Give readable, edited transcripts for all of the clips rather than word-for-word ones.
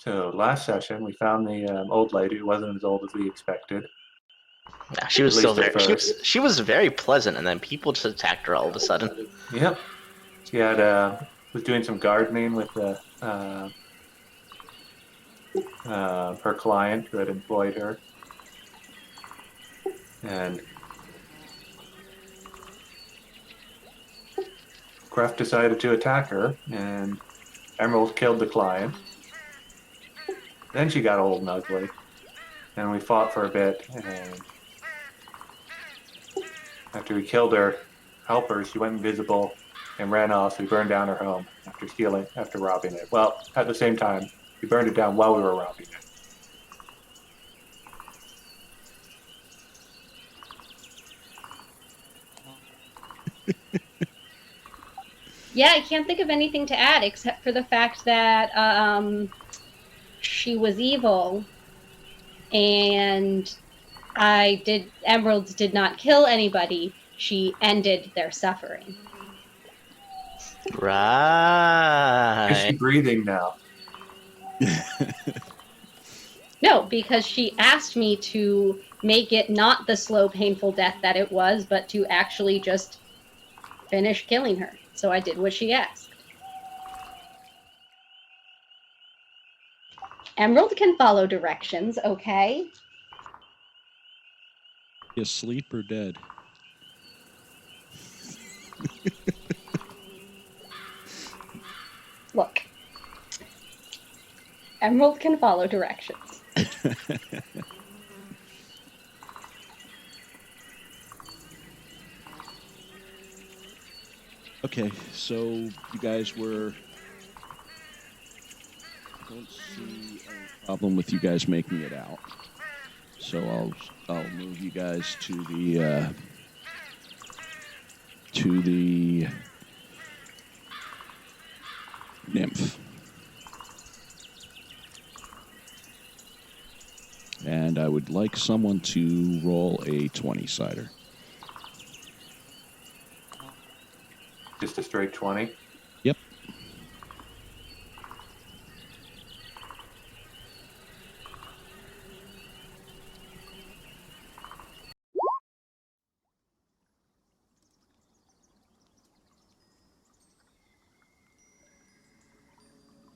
So last session, we found the old lady who wasn't as old as we expected. Yeah, she was At still least at very. first. She was very pleasant, and then people just attacked her all of a sudden. Yep. She had was doing some gardening with her client who had employed her, and Creft decided to attack her, and Emerald killed the client. Then she got old and ugly, and we fought for a bit, and after we killed her helper, she went invisible and ran off. So we burned down her home after robbing it. Well, at the same time, we burned it down while we were robbing it. Yeah, I can't think of anything to add except for the fact that she was evil, and Emerald did not kill anybody. She ended their suffering. Right. Is she breathing now? No, because she asked me to make it not the slow, painful death that it was, but to actually just finish killing her. So I did what she asked. Emerald can follow directions, okay? You asleep or dead? Look. Emerald can follow directions. Okay, so you guys were... I don't see any problem with you guys making it out. So I'll move you guys to the nymph. And I would like someone to roll a 20-sider. Just a straight 20? Yep.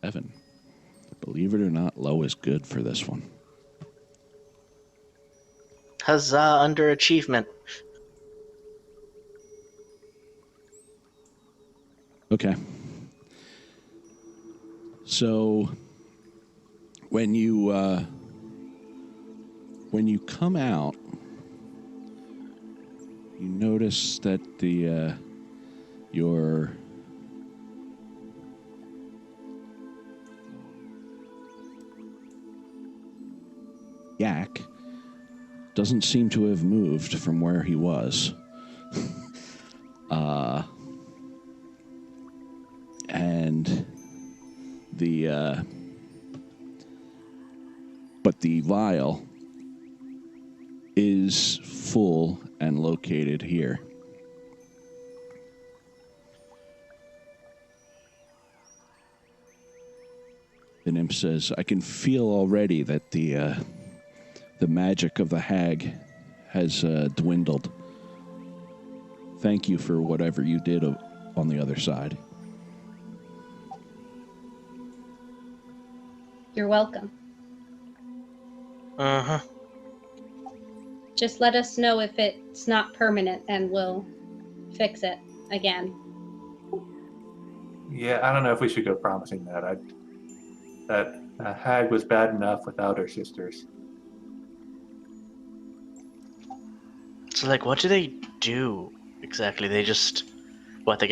Evan, believe it or not, low is good for this one. Huzzah, underachievement. Okay. So when you come out, you notice that your yak doesn't seem to have moved from where he was. And but the vial is full and located here. The nymph says, I can feel already that the magic of the hag has dwindled. Thank you for whatever you did on the other side. You're welcome. Uh-huh. Just let us know if it's not permanent and we'll fix it again. Yeah, I don't know if we should go promising that. That hag was bad enough without her sisters. So, like, what do they do exactly? They just... What, they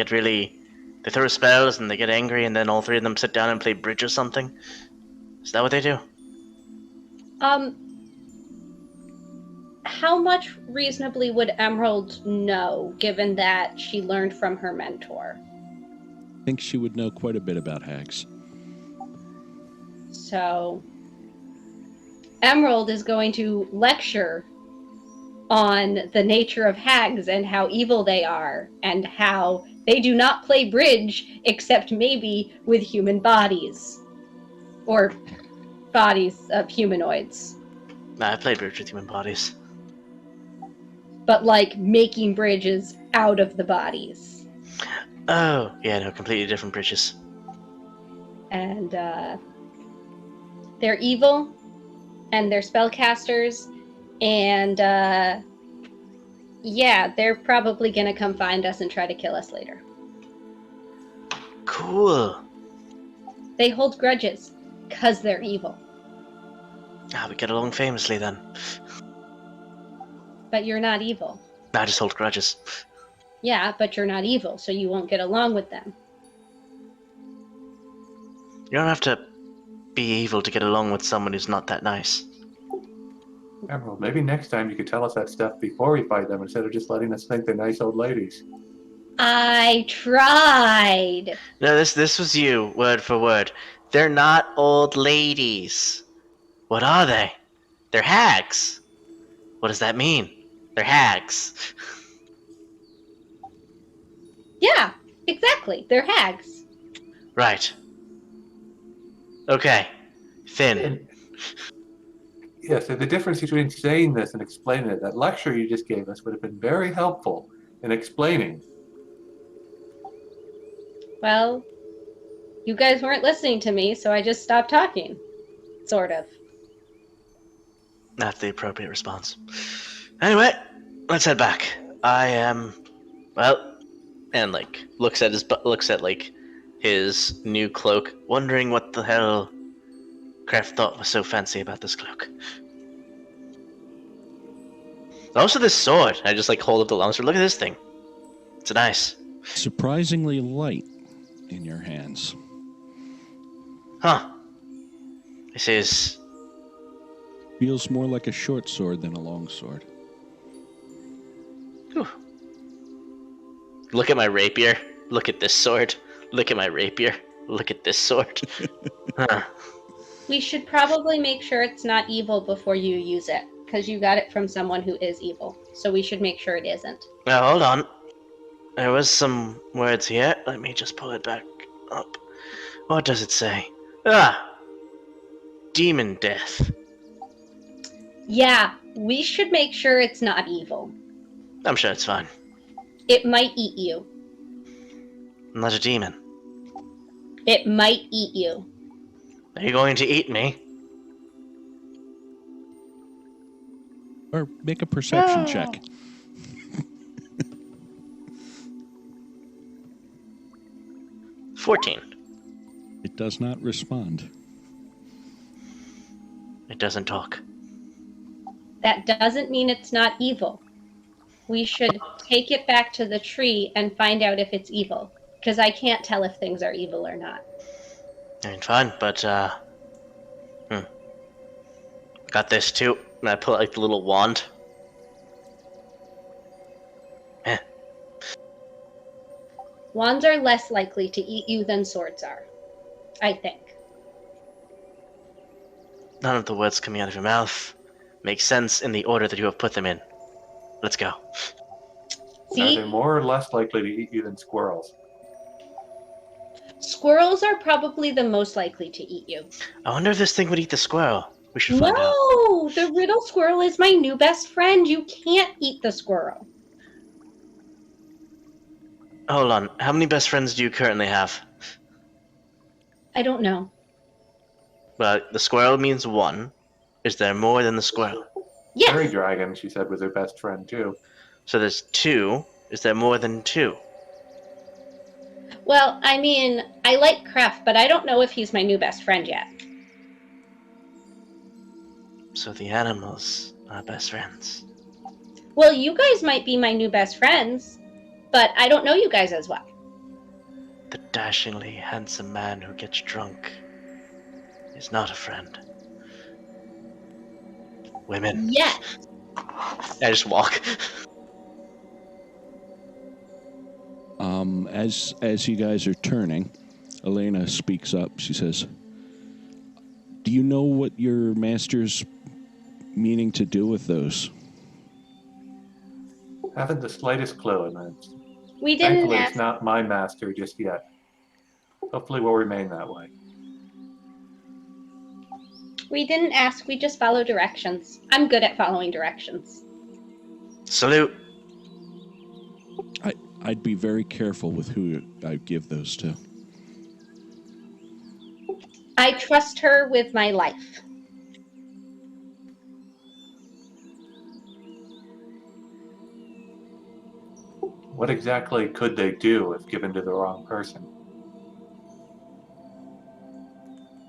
throw spells and they get angry and then all three of them sit down and play bridge or something? Is that what they do? How much reasonably would Emerald know, given that she learned from her mentor? I think she would know quite a bit about hags. So, Emerald is going to lecture on the nature of hags and how evil they are, and how they do not play bridge except maybe with human bodies. Or bodies of humanoids, Nah, I played bridge with human bodies. but like making bridges out of the bodies. Oh, yeah, no, completely different bridges. And they're evil, and they're spellcasters, and yeah, they're probably gonna come find us and try to kill us later. Cool. They hold grudges, because they're evil. Ah, we get along famously then. But you're not evil. Nah, I just hold grudges. Yeah, but you're not evil, so you won't get along with them. You don't have to be evil to get along with someone who's not that nice. Emerald, maybe next time you could tell us that stuff before we fight them instead of just letting us think they're nice old ladies. I tried. No, this was you, word for word. They're not old ladies. What are they? They're hags. What does that mean? They're hags. Yeah, exactly. They're hags. Right. Okay. Finn. And, yeah, so the difference between saying this and explaining it, that lecture you just gave us would have been very helpful in explaining. Well, you guys weren't listening to me, so I just stopped talking. Sort of. That's the appropriate response. Anyway, let's head back. I am, well, and like looks at his new cloak, wondering what the hell Kraft thought was so fancy about this cloak. Also, this sword. I just like hold up the long sword. Look at this thing. It's nice. Surprisingly light in your hands. Huh. This is. Feels more like a short sword than a long sword. Whew. Look at my rapier. Look at this sword. Look at my rapier. Look at this sword. Huh. We should probably make sure it's not evil before you use it, because you got it from someone who is evil. So we should make sure it isn't. Now, hold on. There was some words here. Let me just pull it back up. What does it say? Ah! Demon death. Yeah, we should make sure it's not evil. I'm sure it's fine. It might eat you. I'm not a demon. It might eat you. Are you going to eat me? Or make a perception check. Oh. 14. It does not respond. It doesn't talk. That doesn't mean it's not evil. We should take it back to the tree and find out if it's evil. Because I can't tell if things are evil or not. I mean, fine, but, got this too. And I pull out, like, the little wand. Eh. Wands are less likely to eat you than swords are. I think. None of the words coming out of your mouth make sense in the order that you have put them in. Let's go. Are See? they more or less likely to eat you than squirrels? Squirrels are probably the most likely to eat you. I wonder if this thing would eat the squirrel. We should find out. No! The riddle squirrel is my new best friend. You can't eat the squirrel. Hold on. How many best friends do you currently have? I don't know. Well, the squirrel means one. Is there more than the squirrel? Fairy Yes! Dragon, she said, was her best friend too. So there's two. Is there more than two? Well, I mean, I like Kref, but I don't know if he's my new best friend yet. So the animals are best friends. Well, you guys might be my new best friends, but I don't know you guys as well. The dashingly handsome man who gets drunk is not a friend. Women. Yes. I just walk. As you guys are turning, Elena speaks up. She says, "Do you know what your master's meaning to do with those?" Haven't the slightest clue, and We didn't thankfully ask. it's not my master just yet. Hopefully we'll remain that way. We didn't ask, we just follow directions. I'm good at following directions. Salute. I'd be very careful with who I give those to. I trust her with my life. What exactly could they do if given to the wrong person?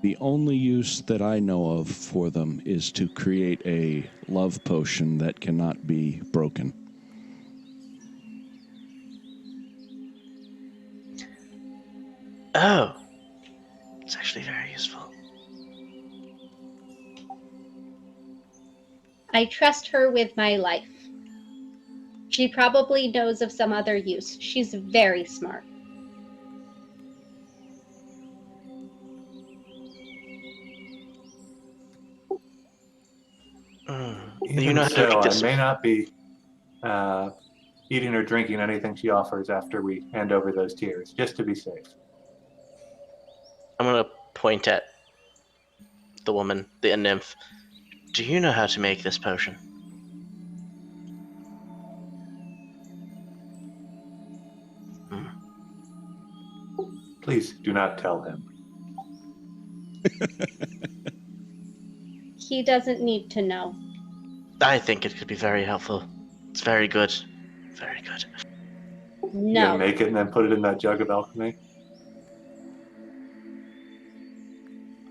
The only use that I know of for them is to create a love potion that cannot be broken. Oh. It's actually very useful. I trust her with my life. She probably knows of some other use. She's very smart. You Even know how to so, make I this. may not be eating or drinking anything she offers after we hand over those tears, just to be safe. I'm gonna point at the woman, the nymph. Do you know how to make this potion? Please do not tell him. He doesn't need to know. I think it could be very helpful. It's very good. Very good. You gonna No. make it and then put it in that jug of alchemy?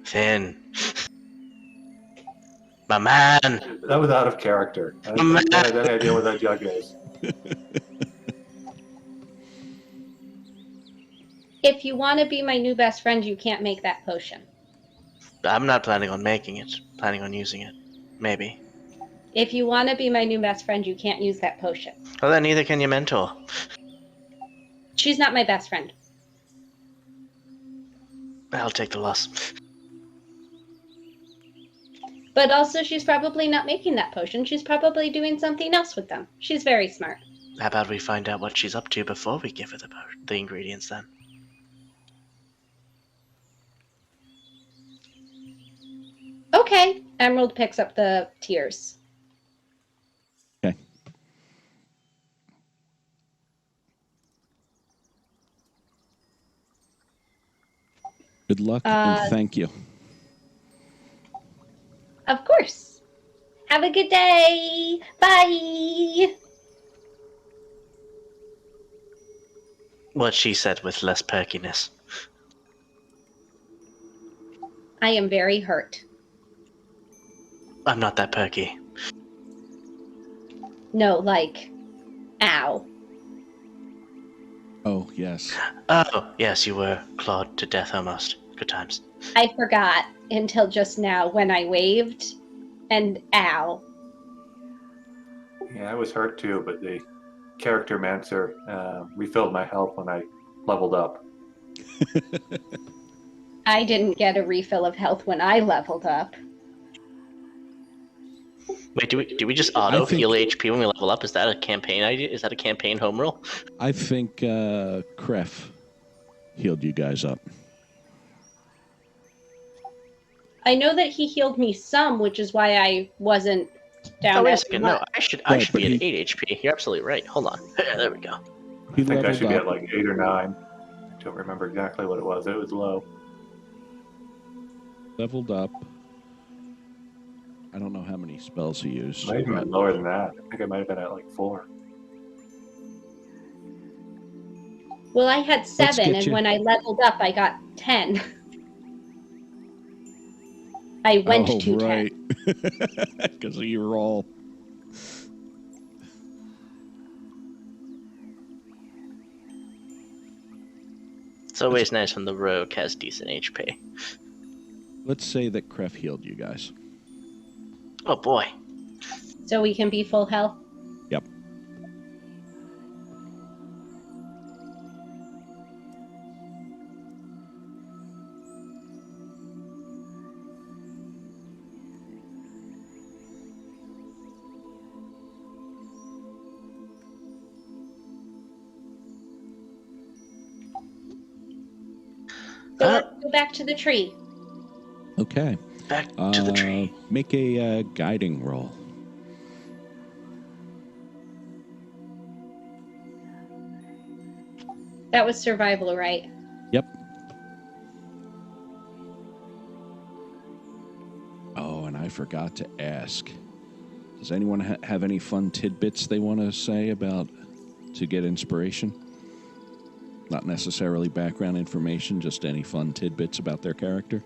Finn. My man. That was out of character. I My don't have any idea what that jug is. If you want to be my new best friend, you can't make that potion. I'm not planning on making it. Planning on using it. Maybe. If you want to be my new best friend, you can't use that potion. Well, then neither can your mentor. She's not my best friend. I'll take the loss. But also, she's probably not making that potion. She's probably doing something else with them. She's very smart. How about we find out what she's up to before we give her the ingredients then? Okay. Emerald picks up the tears. Okay. Good luck and thank you. Of course. Have a good day. Bye. What she said with less perkiness. I am very hurt. I'm not that perky. No, like, ow. Oh, yes. Oh, yes, you were clawed to death almost. Good times. I forgot until just now when I waved, and ow. Yeah, I was hurt too, but the character mancer refilled my health when I leveled up. I didn't get a refill of health when I leveled up. Wait, do we just auto heal HP when we level up? Is that a campaign idea? Is that a campaign home rule? I think Kref healed you guys up. I know that he healed me some, which is why I wasn't down. Oh, wait a as second. much. No, I should Right, but be at 8 HP. You're absolutely right. Hold on. There we go. I think I leveled should be up. at like 8 or 9. I don't remember exactly what it was. It was low. Leveled up. I don't know how many spells he used. Might have been lower than that. I think I might have been at like 4. Well, I had 7, get and you- when I leveled up, I got 10. I went to 10. right. Because of your roll. It's always nice when the rogue has decent HP. Let's say that Kref healed you guys. Oh boy. So we can be full health. Yep. So let's go back to the tree. Okay. back to the tree. Make a guiding roll. That was survival, right? Yep. Oh, and I forgot to ask. Does anyone have any fun tidbits they want to say about to get inspiration? Not necessarily background information, just any fun tidbits about their character.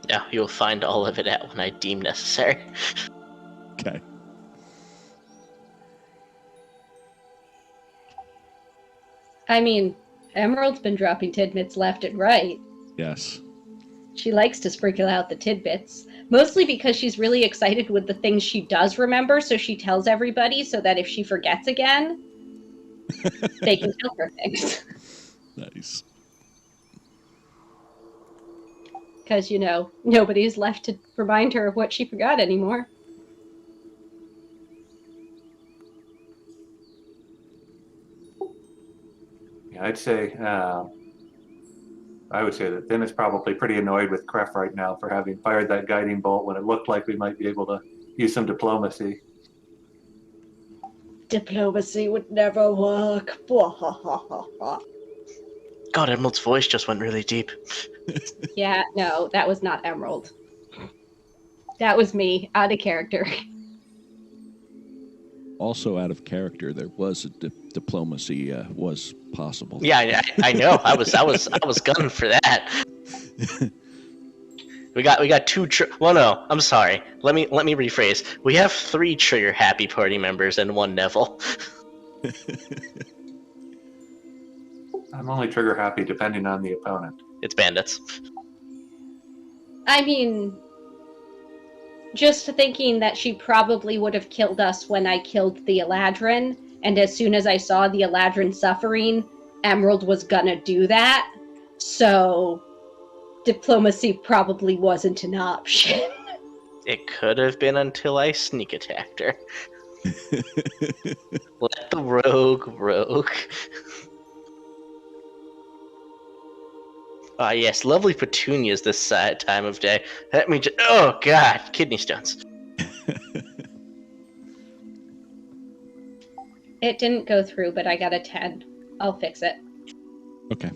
Yeah, you'll find all of it out when I deem necessary. Okay. I mean, Emerald's been dropping tidbits left and right. Yes. She likes to sprinkle out the tidbits, mostly because she's really excited with the things she does remember, so she tells everybody so that if she forgets again, they can tell her things. Nice. Because, nobody's left to remind her of what she forgot anymore. Yeah, I would say that Tim is probably pretty annoyed with Kref right now for having fired that guiding bolt when it looked like we might be able to use some diplomacy. Diplomacy would never work. God, Emerald's voice just went really deep. Yeah, no, that was not Emerald. That was me, out of character. Also out of character, there was a diplomacy was possible. Yeah, I know. I was gunning for that. We got two. Well, no, I'm sorry. Let me rephrase. We have 3 Trigger Happy Party members and 1 Neville. I'm only trigger happy depending on the opponent. It's bandits. I mean, just thinking that she probably would have killed us when I killed the Eladrin, and as soon as I saw the Eladrin suffering, Emerald was gonna do that. So, diplomacy probably wasn't an option. It could have been until I sneak attacked her. Let the rogue. Ah, yes, lovely petunias this time of day. Let me just. Oh, God, kidney stones. It didn't go through, but I got a 10. I'll fix it. Okay.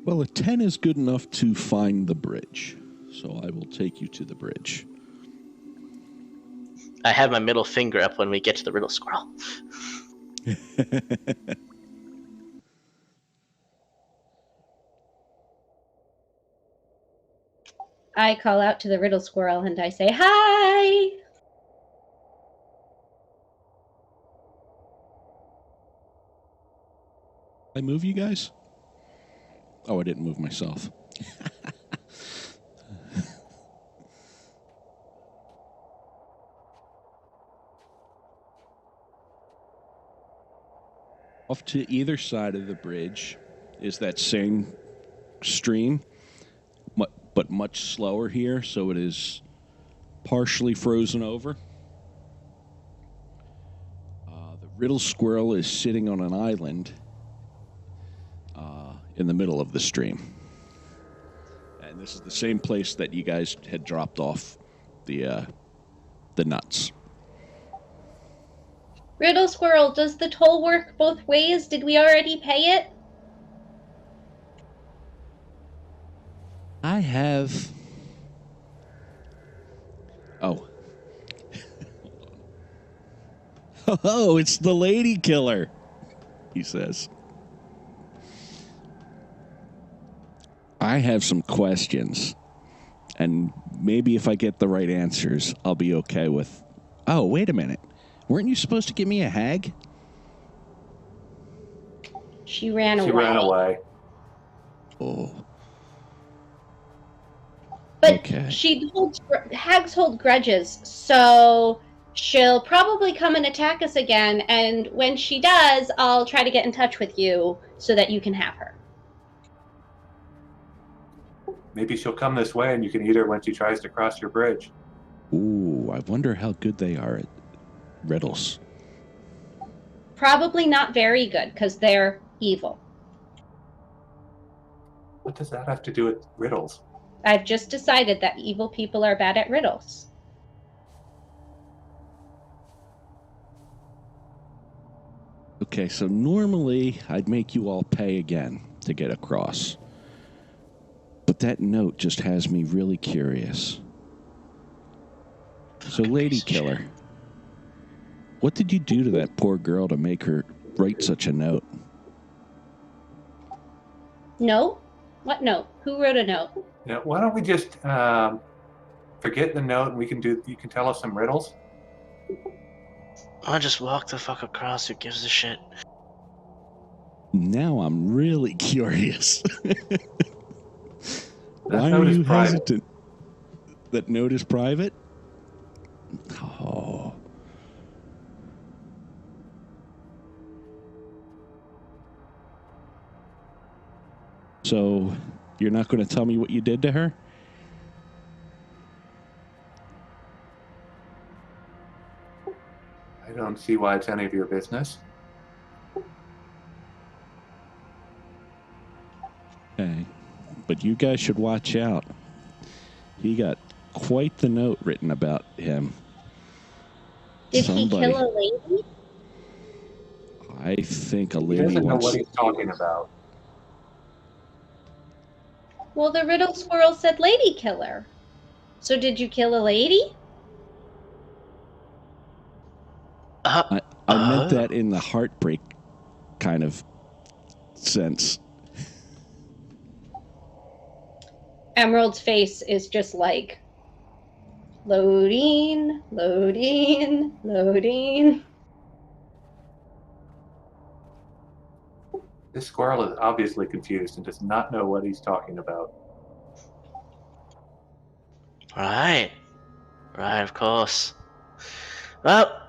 Well, a 10 is good enough to find the bridge. So I will take you to the bridge. I have my middle finger up when we get to the riddle squirrel. I call out to the riddle squirrel and I say, "Hi!" I move you guys? Oh, I didn't move myself. Off to either side of the bridge is that same stream, but much slower here, so it is partially frozen over. The riddle squirrel is sitting on an island in the middle of the stream. And this is the same place that you guys had dropped off the nuts. Riddle squirrel, does the toll work both ways? Did we already pay it? I have... Oh. Oh, it's the lady killer, he says. I have some questions, and maybe if I get the right answers, I'll be okay with... Oh, wait a minute. Weren't you supposed to give me a hag? She ran away. She ran away. Oh. But Okay. hags hold grudges, so she'll probably come and attack us again, and when she does, I'll try to get in touch with you so that you can have her. Maybe she'll come this way and you can eat her when she tries to cross your bridge. Ooh, I wonder how good they are at riddles. Probably not very good, because they're evil. What does that have to do with riddles? I've just decided that evil people are bad at riddles. Okay, so normally I'd make you all pay again to get across. But that note just has me really curious. So, Lady Killer, what did you do to that poor girl to make her write such a note? Note? What note? Who wrote a note? Why don't we just forget the note and you can tell us some riddles? I'll just walk the fuck across. Who gives a shit? Now I'm really curious. Why note are is you private. hesitant? That note is private? Oh. So, you're not going to tell me what you did to her? I don't see why it's any of your business. Okay. But you guys should watch out. He got quite the note written about him. Did he kill a lady? I think a He lady doesn't know wants... what he's talking about. Well, the riddle squirrel said lady killer. So did you kill a lady? I meant that in the heartbreak kind of sense. Emerald's face is just like, loading, loading, loading. This squirrel is obviously confused and does not know what he's talking about. Right. Right, of course. Well,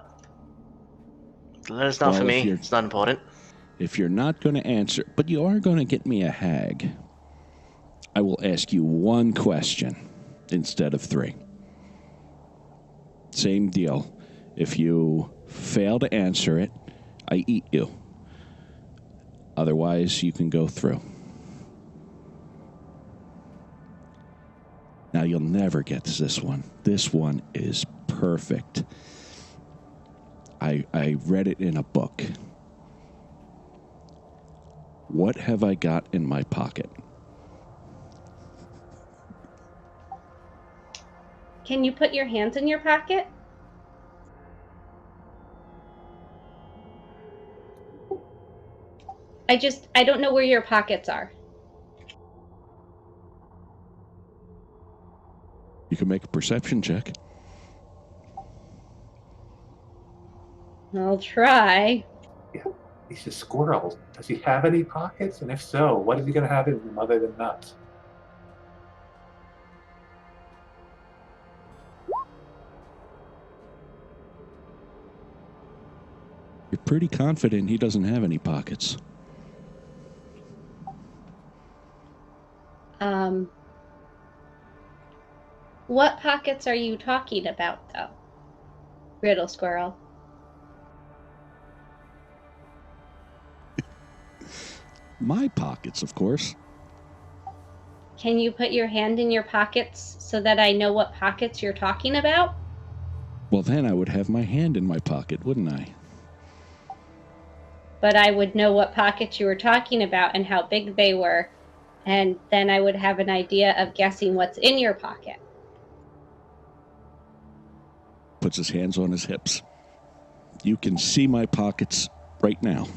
the letter's not for me. It's not important. If you're not going to answer, but you are going to get me a hag, I will ask you one question instead of 3. Same deal. If you fail to answer it, I eat you. Otherwise, you can go through. Now, you'll never get this one. This one is perfect. I read it in a book. What have I got in my pocket? Can you put your hands in your pocket? I don't know where your pockets are. You can make a perception check. I'll try. Yeah, he's a squirrel. Does he have any pockets? And if so, what is he going to have in them other than nuts? You're pretty confident he doesn't have any pockets. What pockets are you talking about, though? Riddle squirrel. My pockets, of course. Can you put your hand in your pockets so that I know what pockets you're talking about? Well, then I would have my hand in my pocket, wouldn't I? But I would know what pockets you were talking about and how big they were, and then I would have an idea of guessing what's in your pocket. Puts his hands on his hips. You can see my pockets right now.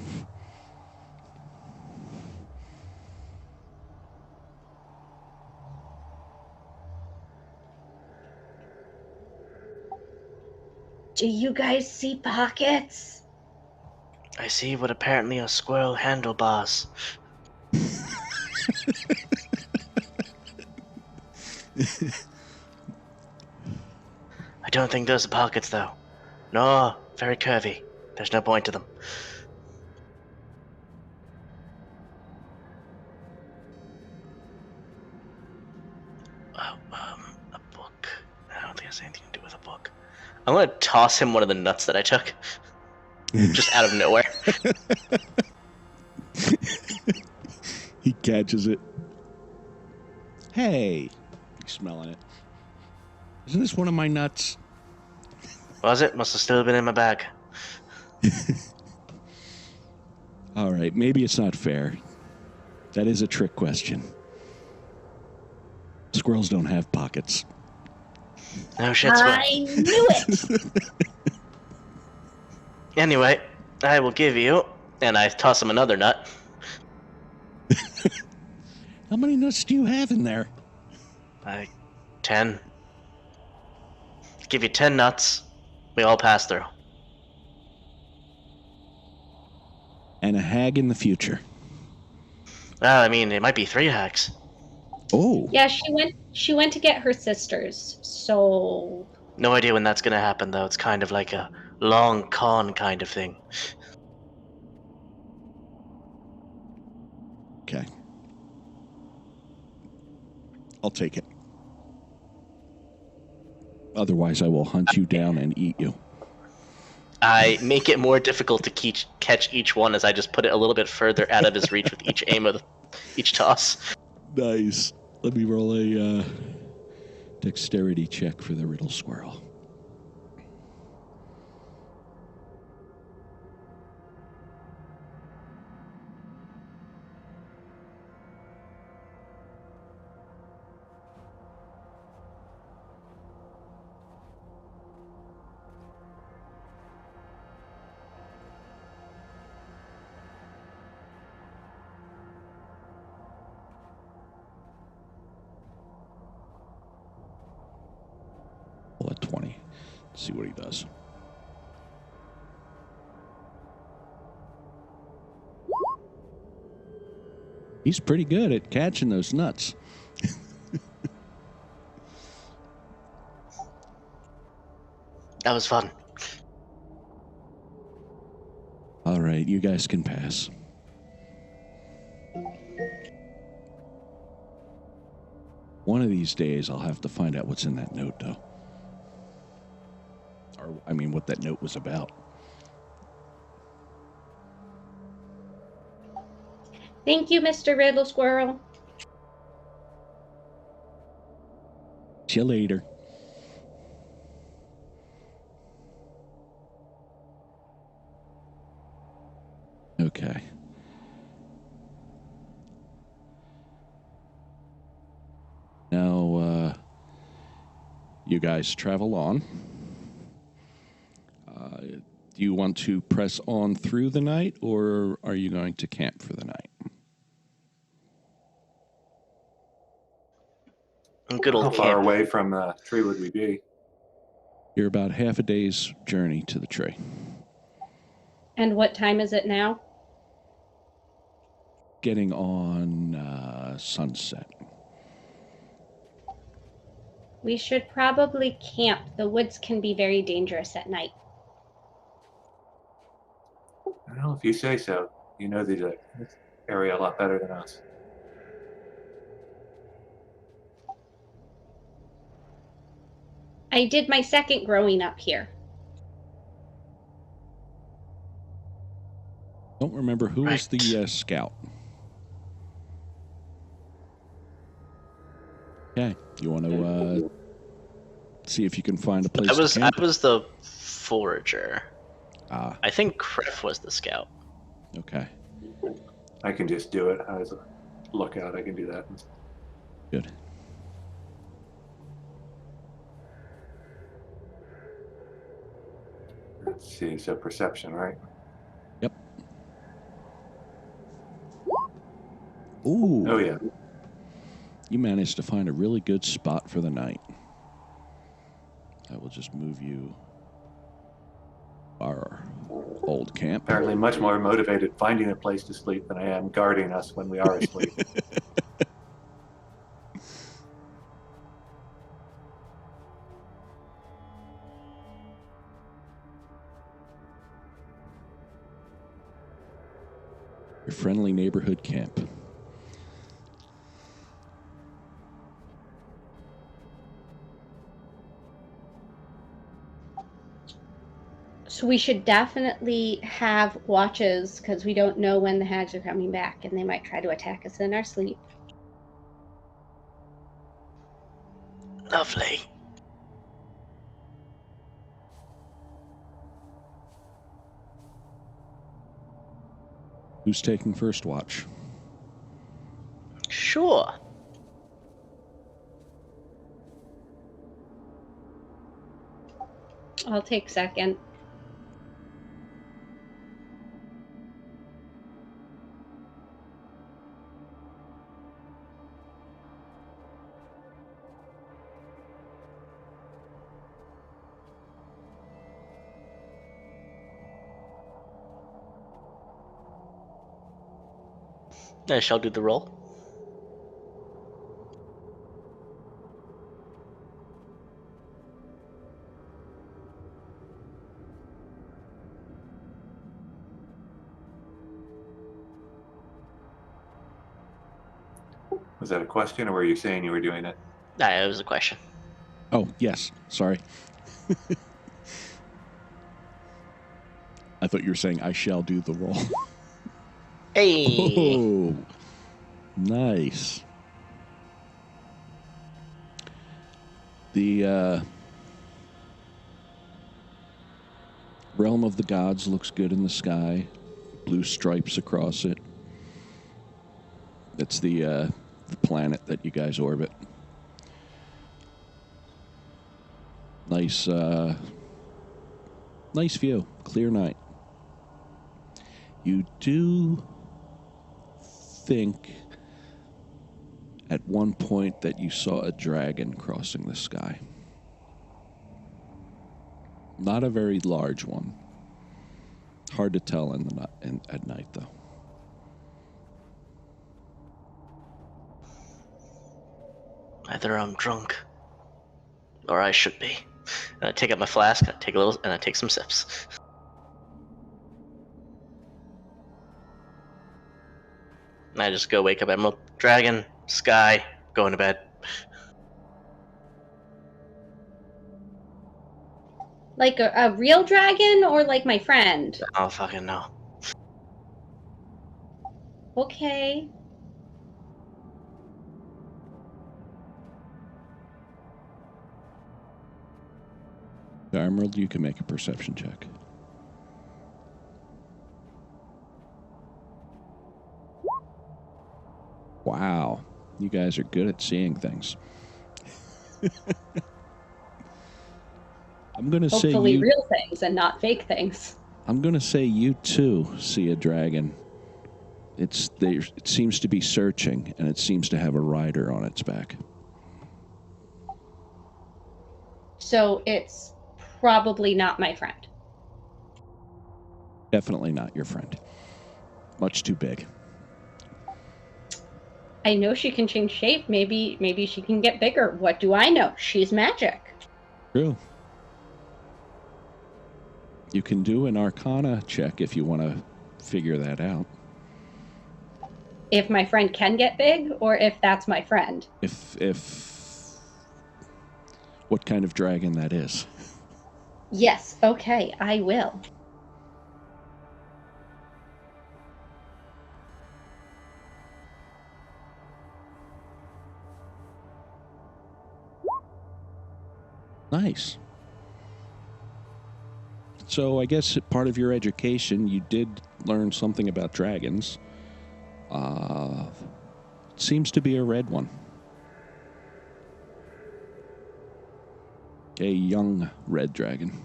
Do you guys see pockets? I see what apparently are squirrel handlebars. I don't think those are pockets, though. No, very curvy. There's no point to them. Oh, a book. I don't think it has anything to do with a book. I'm gonna toss him one of the nuts that I took. Just out of nowhere. He catches it. Hey, you smelling it? Isn't this one of my nuts? Was it? Must have still been in my bag. All right, maybe it's not fair. That is a trick question. Squirrels don't have pockets. No shit, Squirrel. I knew it! Anyway, I will give you, and I toss him another nut. How many nuts do you have in there? 10. Give you 10 nuts. We all pass through. And a hag in the future. Well, I mean, it might be 3 hags. Oh. Yeah, she went to get her sisters, so No idea when that's gonna happen, though. It's kind of like a long con kind of thing. Okay. I'll take it. Otherwise, I will hunt you down and eat you. I make it more difficult to catch each one as I just put it a little bit further out of his reach with each aim of each toss. Nice. Let me roll a dexterity check for the riddle squirrel. Roll a 20. See what he does. He's pretty good at catching those nuts. That was fun. All right, you guys can pass. One of these days, I'll have to find out what's in that note, though. Or, I mean, what that note was about. thank you, Mr. Riddle Squirrel. See you later. Okay. Now, you guys travel on. Do you want to press on through the night, or are you going to camp for the night? Good How old far camp. away from the tree would we be? You're about half a day's journey to the tree. And what time is it now? Getting on sunset. We should probably camp. The woods can be very dangerous at night. Well, if you say so. You know this area a lot better than us. I did my second growing up here. Don't remember who was Right. the scout. Okay, you want to see if you can find a place to camp? I was the forager. Ah, I think Criff was the scout. okay, I can just do it as a lookout. I can do that. good. Let's see. So perception, right? Yep. Ooh. Oh yeah. You managed to find a really good spot for the night. I will just move you our old camp. Apparently, much more motivated finding a place to sleep than I am guarding us when we are asleep. Your friendly neighborhood camp. So we should definitely have watches because we don't know when the hags are coming back and they might try to attack us in our sleep. Lovely. Who's taking first watch? Sure. I'll take second. I shall do the roll. Was that a question, or were you saying you were doing it? It was a question. Oh, yes. Sorry. I thought you were saying I shall do the roll. Hey! Oh, nice. The realm of the gods looks good in the sky. Blue stripes across it. It's the planet that you guys orbit. Nice, nice view. Clear night. You do think at one point that you saw a dragon crossing the sky. Not a very large one. Hard to tell at night, though. Either I'm drunk, or I should be. And I take out my flask, and I take some sips. And I just go wake up Emerald Dragon, Sky, going to bed. Like a real dragon or like my friend? Oh, fucking no. Okay. Emerald, you can make a perception check. Wow. You guys are good at seeing things. I'm going to say Hopefully you... real things and not fake things. I'm going to say you, too, see a dragon. It seems to be searching, and it seems to have a rider on its back. So it's probably not my friend. Definitely not your friend. Much too big. I know she can change shape. Maybe she can get bigger. What do I know? She's magic. True. You can do an Arcana check if you want to figure that out. If my friend can get big, or if that's my friend. If what kind of dragon that is. Yes, okay, I will. Nice. So I guess part of your education, you did learn something about dragons. It seems to be a red one. A young red dragon.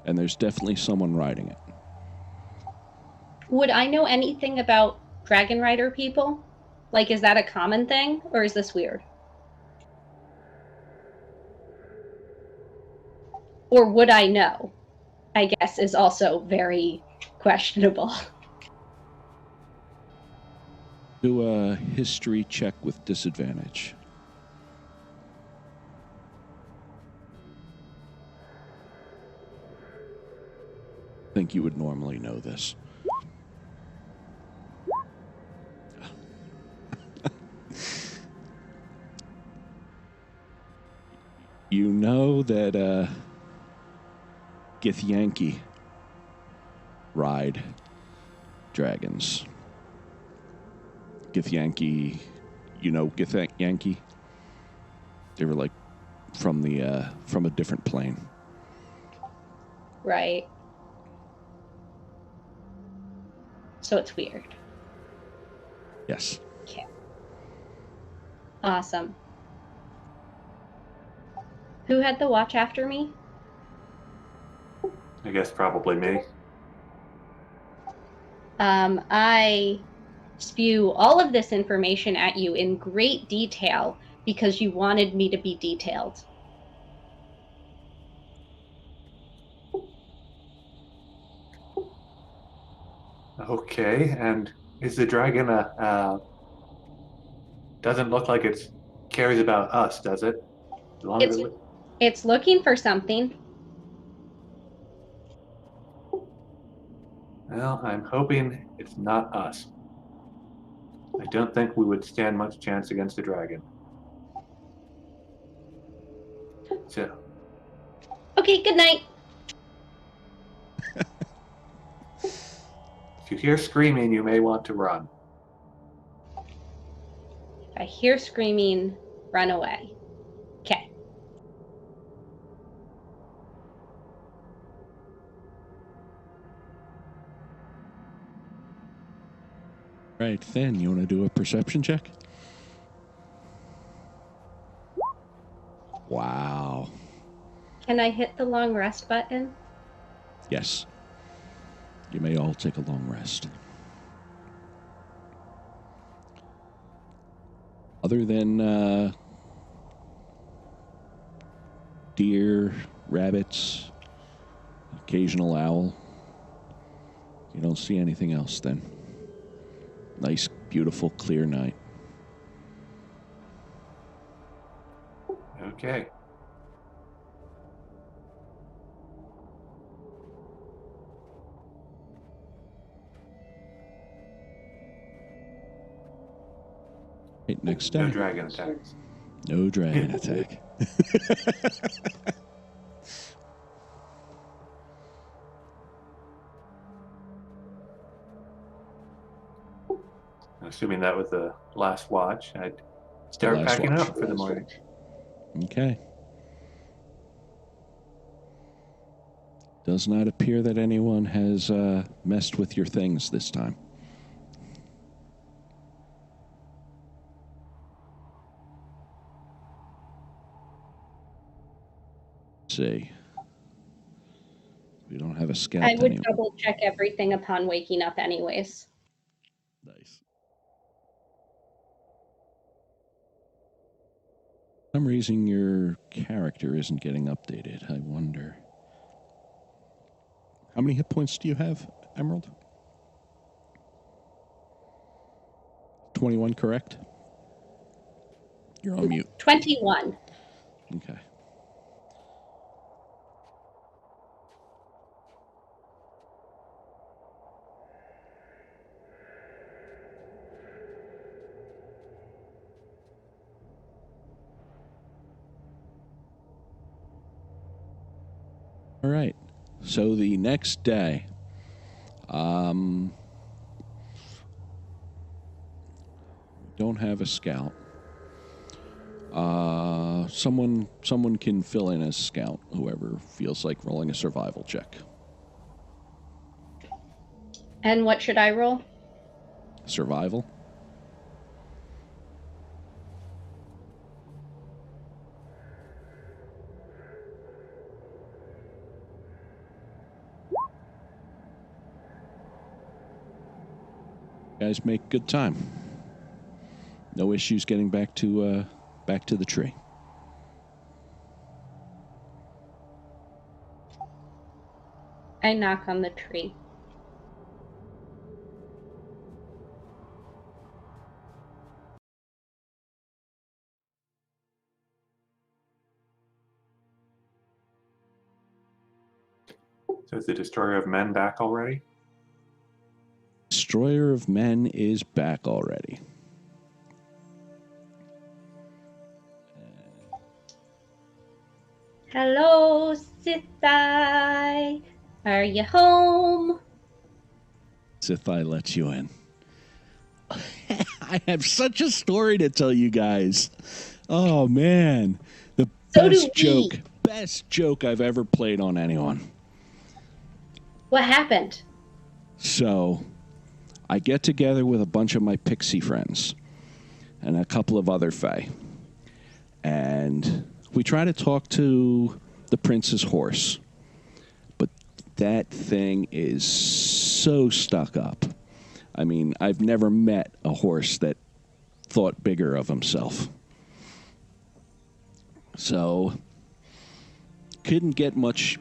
And there's definitely someone riding it. Would I know anything about dragon rider people? Like, is that a common thing, or is this weird? Or would I know? I guess is also very questionable. Do a history check with disadvantage. I think you would normally know this. You know that Githyanki ride dragons. Githyanki you know Githyank Yankee? They were like from a different plane. Right. So it's weird. Yes. Okay. Awesome. Who had the watch after me? I guess probably me. I spew all of this information at you in great detail because you wanted me to be detailed. Okay, and is the dragon doesn't look like it cares about us, does it? As long as It's it, it's looking for something. well, I'm hoping it's not us. I don't think we would stand much chance against a dragon. So, Okay, good night. if you hear screaming, you may want to run. If I hear screaming, run away. Okay. Right, then, you want to do a perception check? Wow. Can I hit the long rest button? Yes. You may all take a long rest. Other than deer, rabbits, occasional owl, you don't see anything else then. Nice, beautiful, clear night. Okay. Right, next day. No dragon attacks. No dragon attack. Assuming that was the last watch, I'd start Last packing watch. up for the morning. Okay. Does not appear that anyone has messed with your things this time. Let's see. We don't have a scout I would anymore. double check everything upon waking up, anyways. Nice. For some reason, your character isn't getting updated. I wonder. How many hit points do you have, Emerald? 21, correct? You're on mute. 21. Okay. All right. So the next day, don't have a scout. Someone can fill in as scout. Whoever feels like rolling a survival check. And what should I roll? Survival. You guys make good time. No issues getting back to the tree. I knock on the tree. So is the Destroyer of Men back already? Destroyer of Men is back already. Hello, Sithai. Are you home? Sithai lets you in. I have such a story to tell you guys. Oh, man. The So do we. best joke I've ever played on anyone. What happened? So, I get together with a bunch of my pixie friends and a couple of other fae. And we try to talk to the prince's horse. But that thing is so stuck up. I mean, I've never met a horse that thought bigger of himself. So, couldn't get much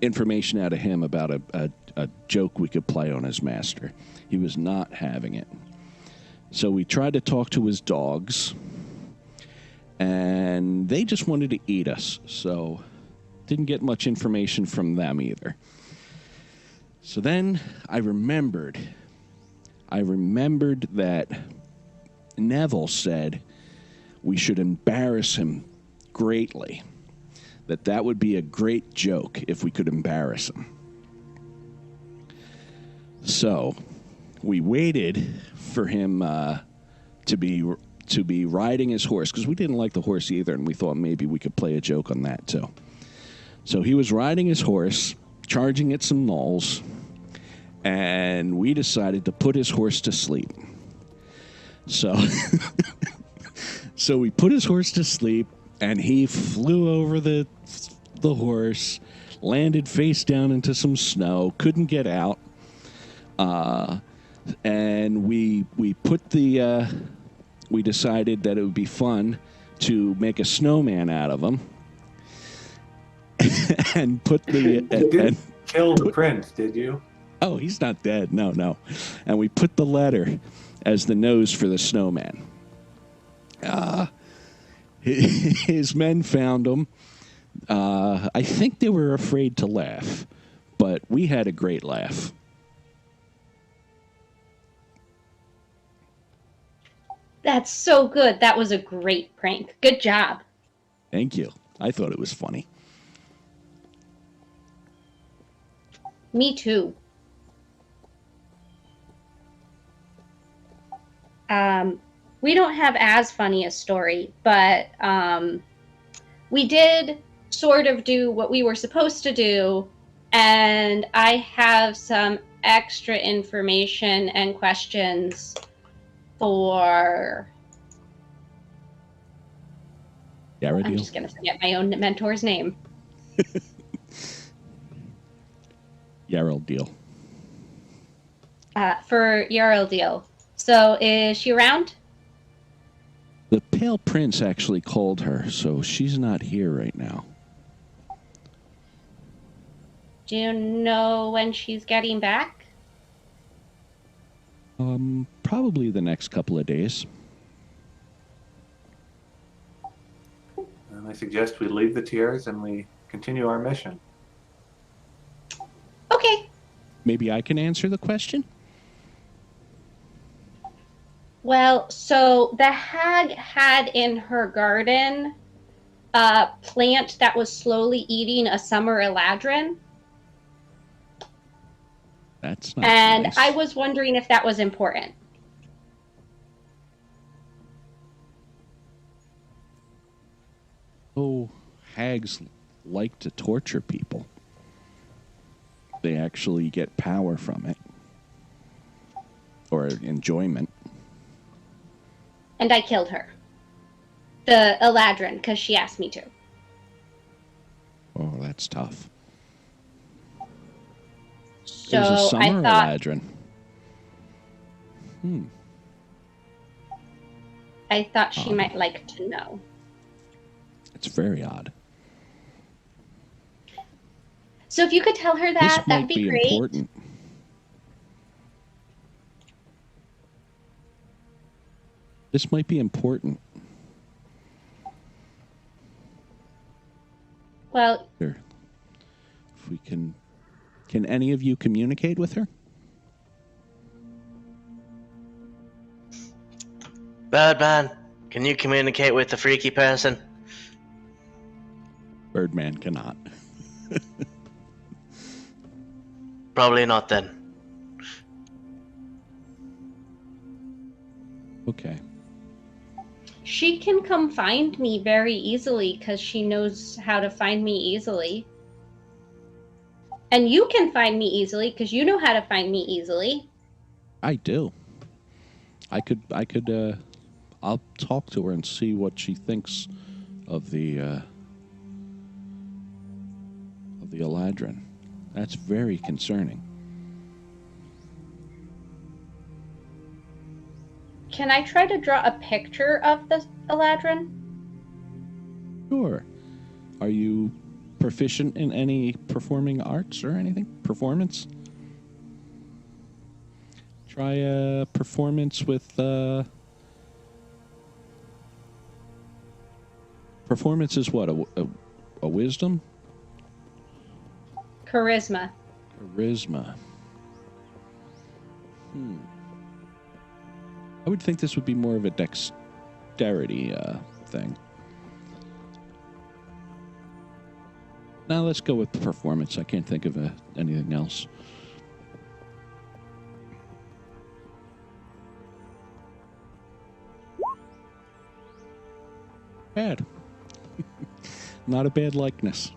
information out of him about a joke we could play on his master. He was not having it. So we tried to talk to his dogs, and they just wanted to eat us. So didn't get much information from them either. So then I remembered that Neville said we should embarrass him greatly. That would be a great joke if we could embarrass him. So we waited for him to be riding his horse, because we didn't like the horse either, and we thought maybe we could play a joke on that too. So he was riding his horse, charging at some knolls, and we decided to put his horse to sleep. So, so we put his horse to sleep, and he flew over the horse, landed face down into some snow, couldn't get out. And we decided that it would be fun to make a snowman out of him, and put the You didn't kill the prince, did you? oh, he's not dead. No. And we put the letter as the nose for the snowman. His men found him. I think they were afraid to laugh, but we had a great laugh. That's so good. That was a great prank. Good job. Thank you. I thought it was funny. Me too. We don't have as funny a story, but we did sort of do what we were supposed to do, and I have some extra information and questions for... Yaradil? I'm just going to forget my own mentor's name. Yaradil. For Yaradil. So is she around? The Pale Prince actually called her, so she's not here right now. Do you know when she's getting back? Probably the next couple of days. And I suggest we leave the tiers and we continue our mission. Okay. Maybe I can answer the question? Well, so the hag had in her garden a plant that was slowly eating a summer eladrin. That's not And nice. I was wondering if that was important. Oh, hags like to torture people. They actually get power from it. Or enjoyment. And I killed her. The eladrin, because she asked me to. Oh, that's tough. So It was a summer I thought... eladrin. I thought she might like to know. It's very odd. So if you could tell her that, This that'd might be be great. important. This might be important. Well, Here. If we can any of you communicate with her? Birdman, can you communicate with the freaky person? Birdman cannot. Probably not then. Okay. She can come find me very easily because she knows how to find me easily. And you can find me easily because you know how to find me easily. I do. I'll talk to her and see what she thinks of the Eladrin. That's very concerning. Can I try to draw a picture of the Eladrin? Sure. Are you proficient in any performing arts or anything? Performance? Try a performance with performance is what? A wisdom? Charisma. Charisma. I would think this would be more of a dexterity thing. Now let's go with performance. I can't think of anything else. Bad. Not a bad likeness.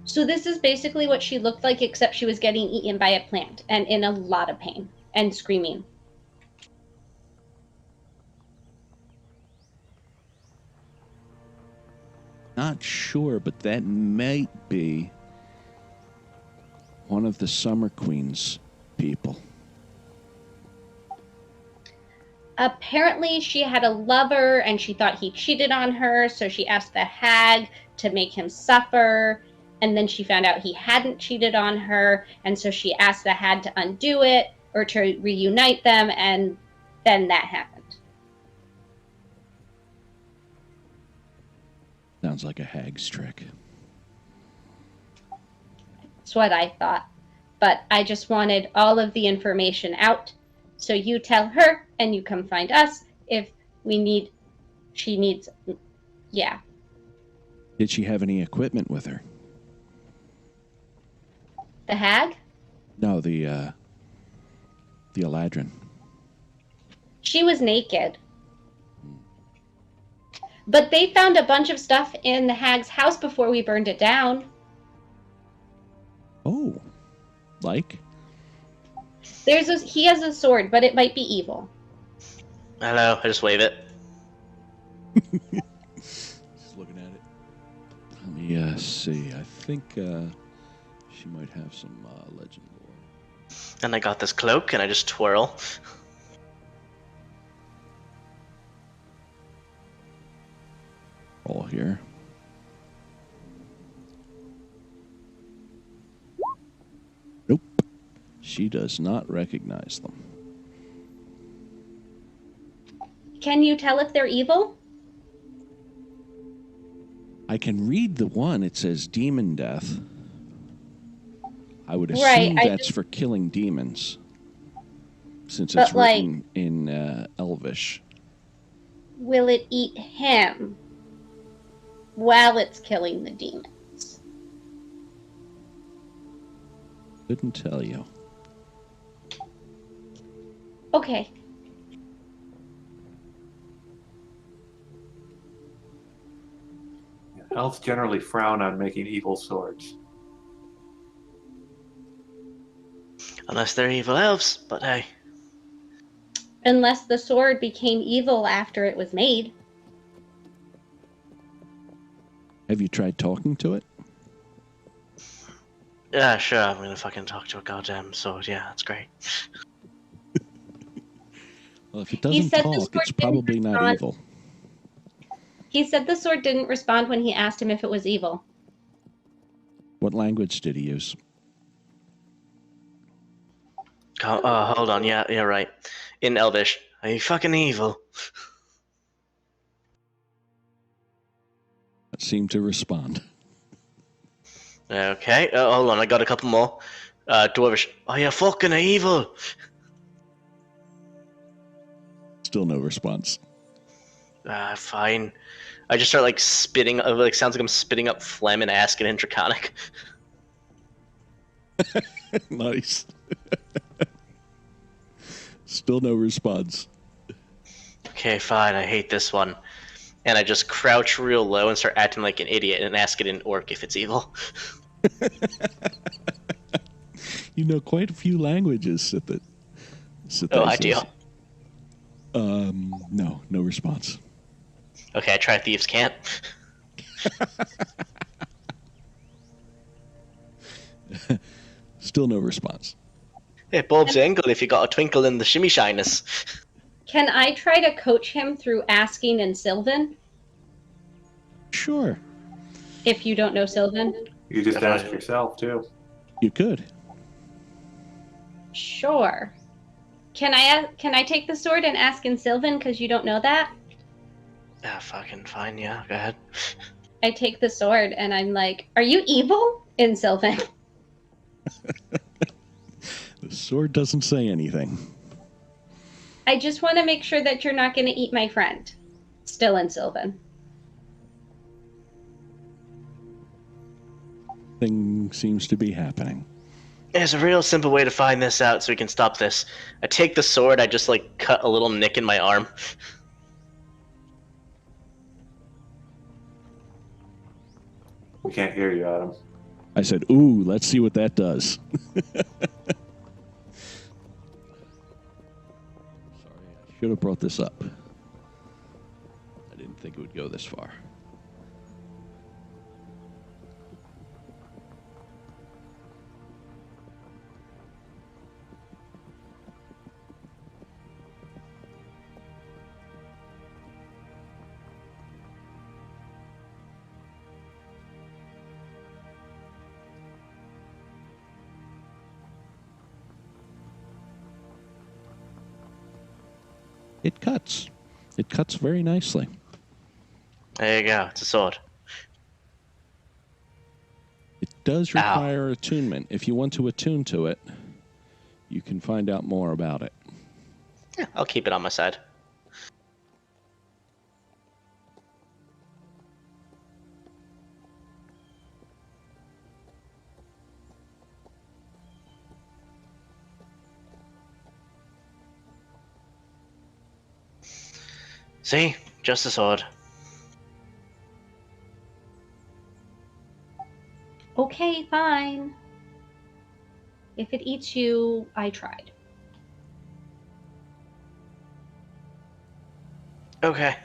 So this is basically what she looked like, except she was getting eaten by a plant and in a lot of pain and screaming. Not sure, but that might be one of the Summer Queen's people. Apparently, she had a lover and she thought he cheated on her, so she asked the hag to make him suffer. And then she found out he hadn't cheated on her, and so she asked the hag to undo it or to reunite them, and then that happened. Sounds like a hag's trick. That's what I thought. But I just wanted all of the information out. So you tell her and you come find us if she needs, yeah. Did she have any equipment with her? The hag? No, the Eladrin. She was naked. But they found a bunch of stuff in the hag's house before we burned it down. Oh, like? He has a sword, but it might be evil. Hello, I just wave it. Just looking at it. Let me see. I think she might have some legend lore. And I got this cloak, and I just twirl. All here. Nope. She does not recognize them. Can you tell if they're evil? I can read the one. It says demon death. I would assume that's for killing demons, since it's written in Elvish. Will it eat him while it's killing the demons? Couldn't tell you. Okay. Elves generally frown on making evil swords. Unless they're evil elves, but hey. Unless the sword became evil after it was made. Have you tried talking to it? Yeah, sure, I'm gonna fucking talk to a goddamn sword. Yeah, that's great. Well, if it doesn't talk, it's probably not evil. He said the sword didn't respond when he asked him if it was evil. What language did he use? Hold on, yeah, right. In Elvish. Are you fucking evil? That seemed to respond. Okay, hold on, I got a couple more. Dwarvish. Are you fucking evil? Still no response. Fine. I just start like spitting, like sounds like I'm spitting up phlegm and asking in Draconic. Nice. Still no response. Okay, fine, I hate this one. And I just crouch real low and start acting like an idiot and ask it in orc if it's evil. You know quite a few languages, Oh, ideal. No response. Okay, I try Thieves' Cant. Still no response. Hey, Bob's angle if you got a twinkle in the shimmy shyness. Can I try to coach him through asking in Sylvan? Sure, If you don't know Sylvan? You just Definitely. ask yourself, too. you could. Sure. Can I take the sword and ask in Sylvan because you don't know that? Yeah, fucking fine, yeah, go ahead. I take the sword and I'm like, "Are you evil?" in Sylvan. The sword doesn't say anything. I just want to make sure that you're not going to eat my friend. Still in Sylvan. Thing seems to be happening. There's a real simple way to find this out so we can stop this. I take the sword, I just like cut a little nick in my arm. We can't hear you, Adam. I said, ooh, let's see what that does. Sorry, I should have brought this up. I didn't think it would go this far. It cuts. It cuts very nicely. There you go, it's a sword. It does require attunement. If you want to attune to it, you can find out more about it. Yeah, I'll keep it on my side. See? Just a sword. Okay, fine. If it eats you, I tried. Okay.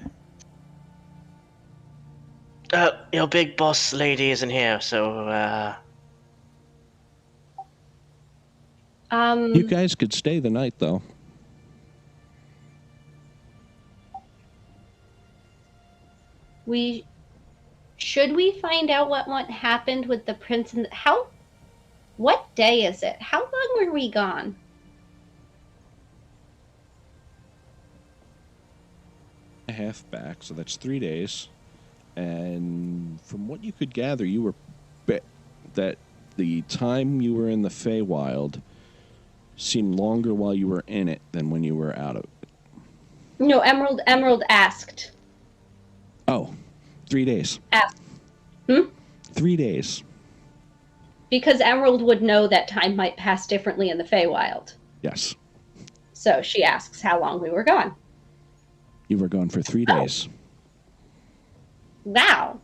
Your big boss lady isn't here, so, You guys could stay the night, though. Should we find out what happened with the prince and what day is it? How long were we gone? A half back, so that's 3 days. And from what you could gather, you were that the time you were in the Feywild seemed longer while you were in it than when you were out of it. No, Emerald asked. Oh, 3 days. Asked. 3 days. Because Emerald would know that time might pass differently in the Feywild. Yes. So she asks how long we were gone. You were gone for 3 days. Wow.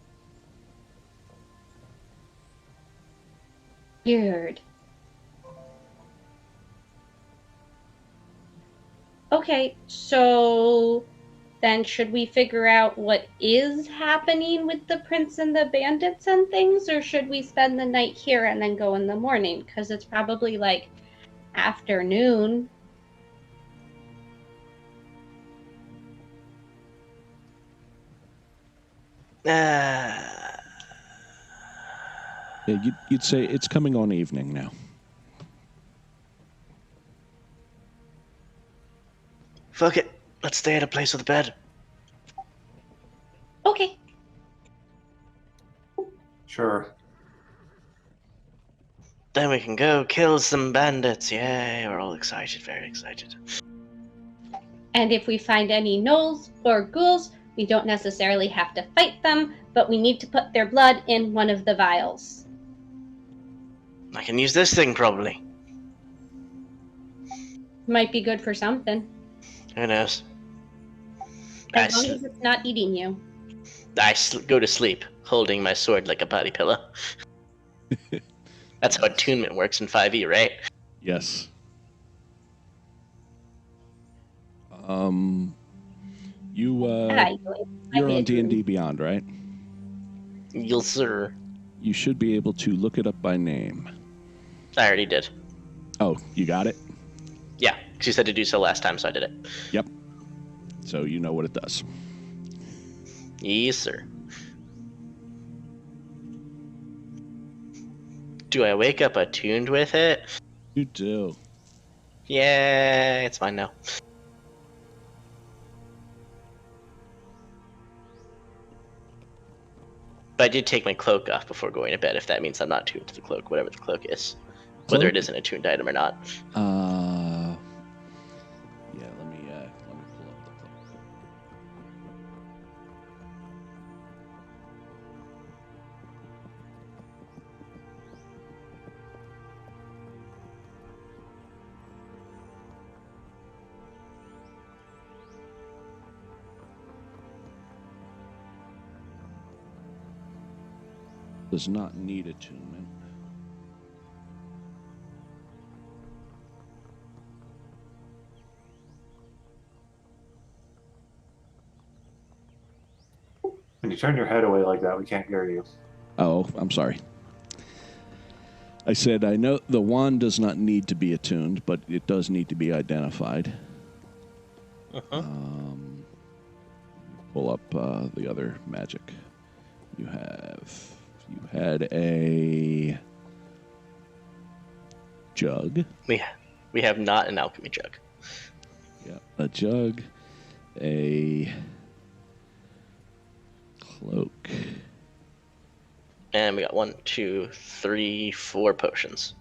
Weird. Okay, so then should we figure out what is happening with the prince and the bandits and things, or should we spend the night here and then go in the morning? Because it's probably like afternoon. Yeah, you'd say it's coming on evening now. fuck it. Let's stay at a place with a bed. Okay. Sure. Then we can go kill some bandits. Yay, we're all excited, very excited. And if we find any gnolls or ghouls, we don't necessarily have to fight them, but we need to put their blood in one of the vials. I can use this thing, probably. Might be good for something. Who knows? As long as it's not eating you. Go to sleep holding my sword like a body pillow. That's how attunement works in 5e, right? Yes. You're on D&D Beyond, right? Yes, sir. You should be able to look it up by name. I already did. Oh, you got it? Yeah, because you said to do so last time, so I did it. Yep. So you know what it does. Yes, sir. Do I wake up attuned with it? You do. Yeah, it's fine now. But I did take my cloak off before going to bed, if that means I'm not tuned to the cloak, whatever the cloak is. Whether it is an attuned item or not. Yeah, let me pull up the cloak. Does not need attunement. When you turn your head away like that, we can't hear you. Oh, I'm sorry. I said I know the wand does not need to be attuned, but it does need to be identified. Pull up the other magic. You had a jug. We have not an alchemy jug. Yeah, a jug, a cloak. And we got 1, 2, 3, 4 potions.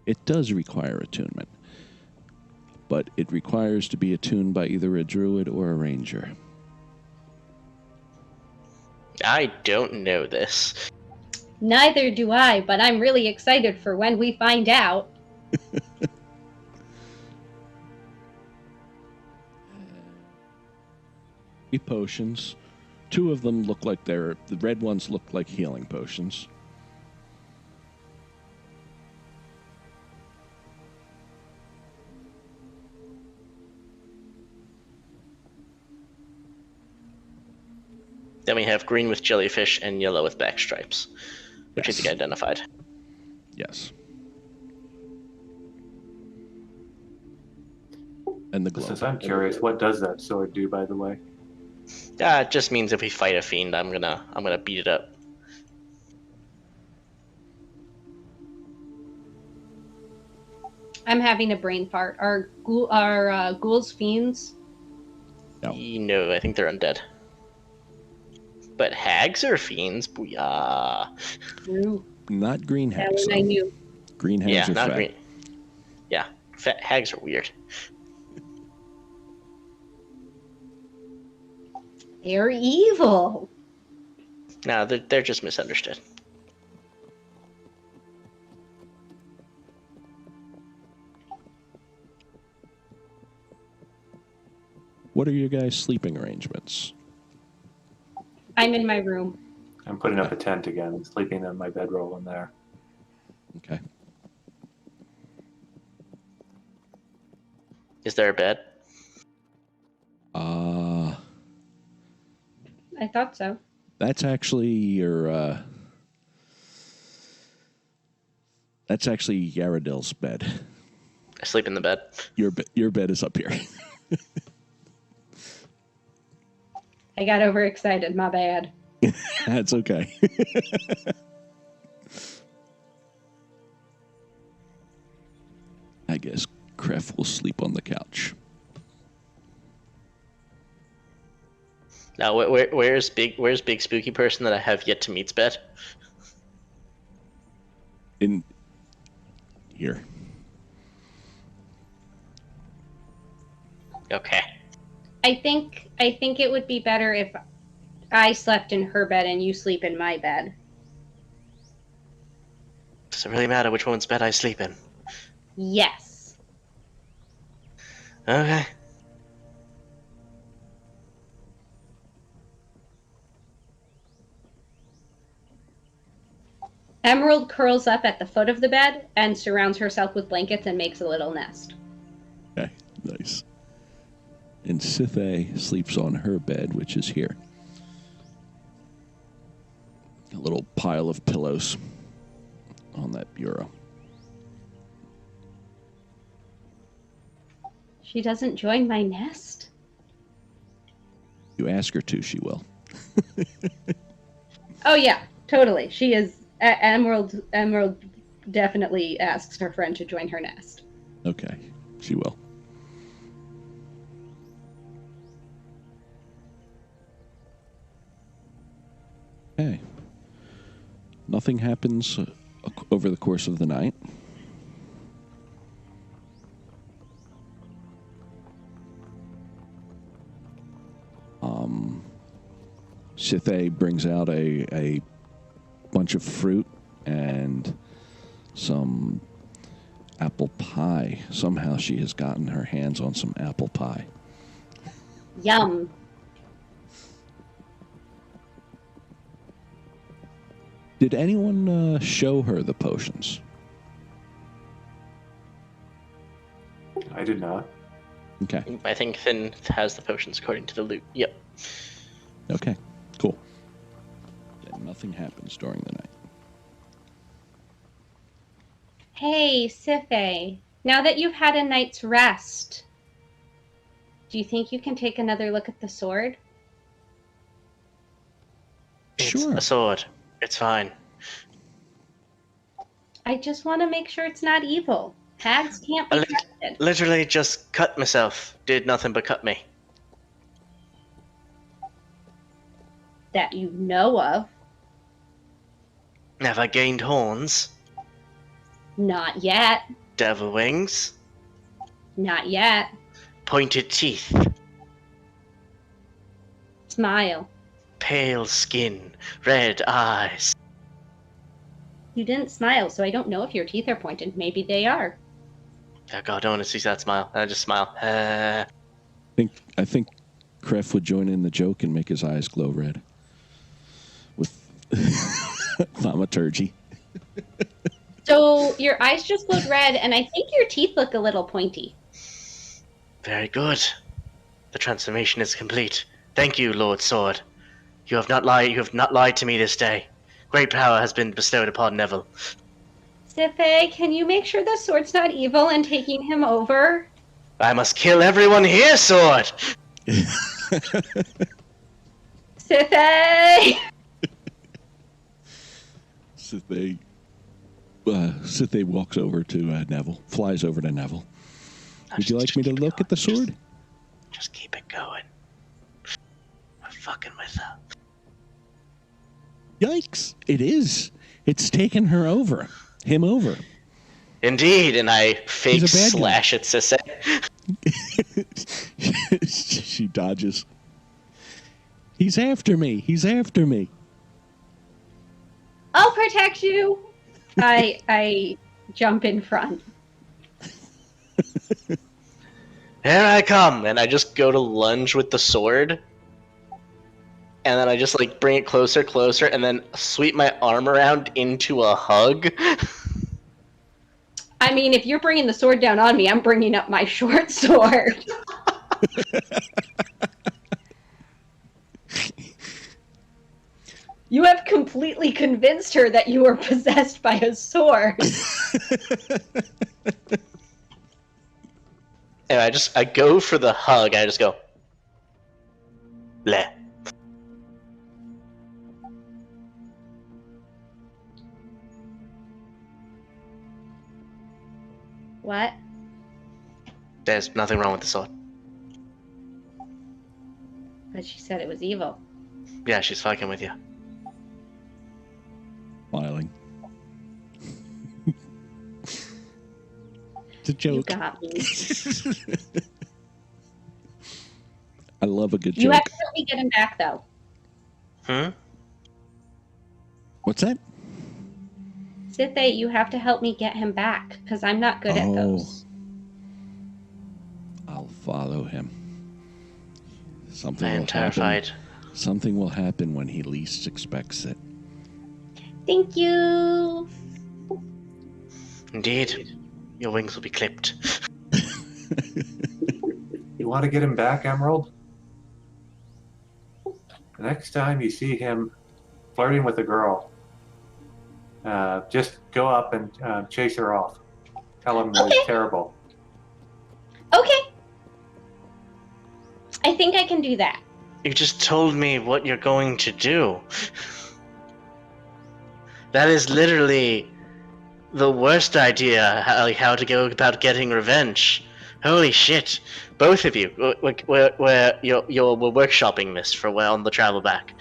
It does require attunement, but it requires to be attuned by either a druid or a ranger. I don't know this. Neither do I, but I'm really excited for when we find out. 8 potions. 2 of them look like the red ones look like healing potions. Then we have green with jellyfish and yellow with back stripes, which I think I identified. Yes. And the glow. Since I'm curious, what does that sword do, by the way? It just means if we fight a fiend, I'm gonna beat it up. I'm having a brain fart. Are ghouls fiends? No. No, I think they're undead. But hags are fiends. Booyah. True. Not green That hags. one I knew. Green hags Yeah, are not fat. green. Yeah, fat hags are weird. They're evil. No, they're just misunderstood. What are your guys' sleeping arrangements? I'm in my room. I'm putting up a tent again and sleeping in my bedroll in there. Okay. Is there a bed? I thought so. That's actually your that's actually Yaradil's bed. I sleep in the bed. Your bed is up here. I got overexcited. My bad. That's okay. I guess Kref will sleep on the couch. Now, where's big spooky person that I have yet to meet's bed? In here. Okay. I think it would be better if I slept in her bed and you sleep in my bed. Does it really matter which one's bed I sleep in? Yes. Okay. Emerald curls up at the foot of the bed and surrounds herself with blankets and makes a little nest. Okay, nice. And Sithe sleeps on her bed, which is here. A little pile of pillows on that bureau. She doesn't join my nest? You ask her to, she will. Oh yeah, totally. She is Emerald definitely asks her friend to join her nest. Okay, she will. Okay. Nothing happens over the course of the night. Sithe brings out a bunch of fruit and some apple pie. Somehow she has gotten her hands on some apple pie. Yum. Did anyone show her the potions? I did not. Okay. I think Finn has the potions according to the loot. Yep. Okay. Cool. Then nothing happens during the night. Hey, Sithe. Now that you've had a night's rest, do you think you can take another look at the sword? Sure. It's a sword. It's fine. I just want to make sure it's not evil. Hags can't be trusted. Literally just cut myself. Did nothing but cut me. That you know of. Have I gained horns? Not yet. Devil wings? Not yet. Pointed teeth? Smile. Pale skin? Red eyes? You didn't smile, so I don't know if your teeth are pointed. Maybe they are. Oh god, no one sees that smile. I just smile. I think Kref would join in the joke and make his eyes glow red with thaumaturgy. So your eyes just look red, and I think your teeth look a little pointy. Very good. The transformation is complete. Thank you, Lord Sword. You have not lied to me this day. Great power has been bestowed upon Neville. Sithe, can you make sure the sword's not evil and taking him over? I must kill everyone here, Sword! Sithe! Sithe walks over to Neville, flies over to Neville. Would you like me to look at the sword? Just keep it going. I'm fucking with her. Yikes! It is. It's taken him over. Indeed, and I fake He's a bad slash at Sisse. She dodges. He's after me. I'll protect you. I jump in front. Here I come, and I just go to lunge with the sword. And then I just like bring it closer, and then sweep my arm around into a hug. I mean, if you're bringing the sword down on me, I'm bringing up my short sword. You have completely convinced her that you are possessed by a sword. And I go for the hug, and I just go, bleh. What? There's nothing wrong with the sword. But she said it was evil. Yeah, she's fucking with you. Smiling. It's a You joke. got me. I love a good You joke. have to help me get him back, though. Hmm? What's that? Sithe, you have to help me get him back, because I'm not good at those. I'll follow him. Something I am will terrified. happen. Something will happen when he least expects it. Thank you. Indeed. Your wings will be clipped. You want to get him back, Emerald? The next time you see him flirting with a girl, just go up and chase her off. Tell him that Okay. it's terrible. Okay. I think I can do that. You just told me what you're going to do. That is literally the worst idea, how to go about getting revenge. Holy shit. Both of you. We're workshopping this for on the travel back.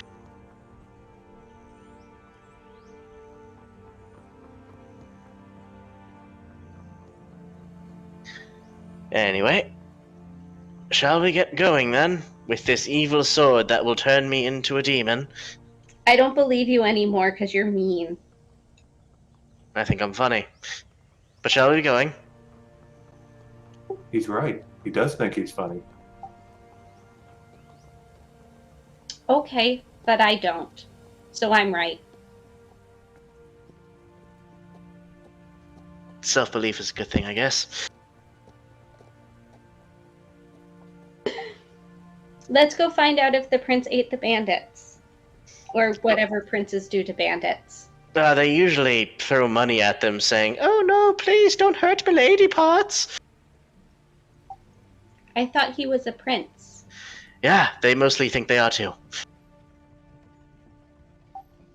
Anyway, shall we get going then? With this evil sword that will turn me into a demon? I don't believe you anymore because you're mean. I think I'm funny. But shall we be going? He's right. He does think he's funny. Okay, but I don't. So I'm right. Self-belief is a good thing, I guess. Let's go find out if the prince ate the bandits. Or whatever princes do to bandits. They usually throw money at them saying, "Oh no, please don't hurt my lady parts." I thought he was a prince. Yeah, they mostly think they are too.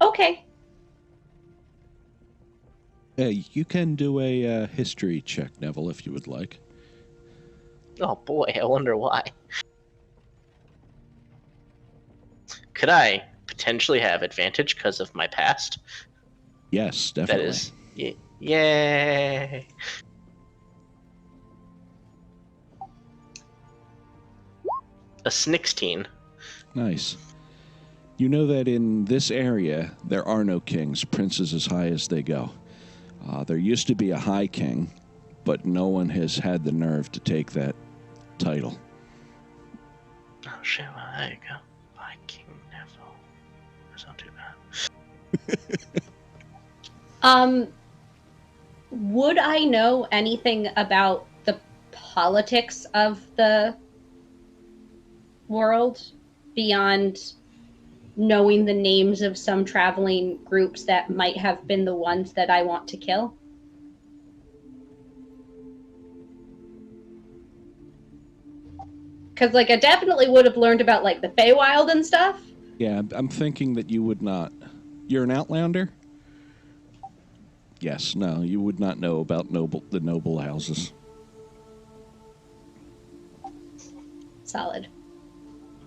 Okay. Hey, you can do a history check, Neville, if you would like. Oh boy, I wonder why. Could I potentially have advantage because of my past? Yes, That definitely. is, yay! A 16. Nice. You know that in this area, there are no kings, princes as high as they go. There used to be a high king, but no one has had the nerve to take that title. Oh shit! Well, there you go. Viking Neville. That's not too bad. Would I know anything about the politics of the world beyond knowing the names of some traveling groups that might have been the ones that I want to kill? Because, like, I definitely would have learned about, like, the Feywild and stuff. Yeah, I'm thinking that you would not. You're an Outlander? Yes, no, you would not know about the noble houses. Solid.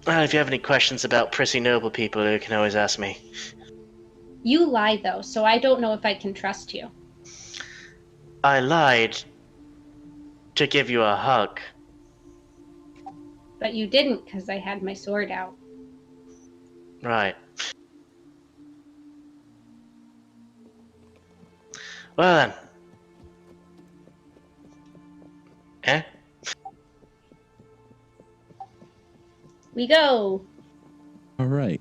Well, if you have any questions about prissy noble people, you can always ask me. You lie, though, so I don't know if I can trust you. I lied to give you a hug. But you didn't, because I had my sword out. Right. Well then. Eh? We go! All right.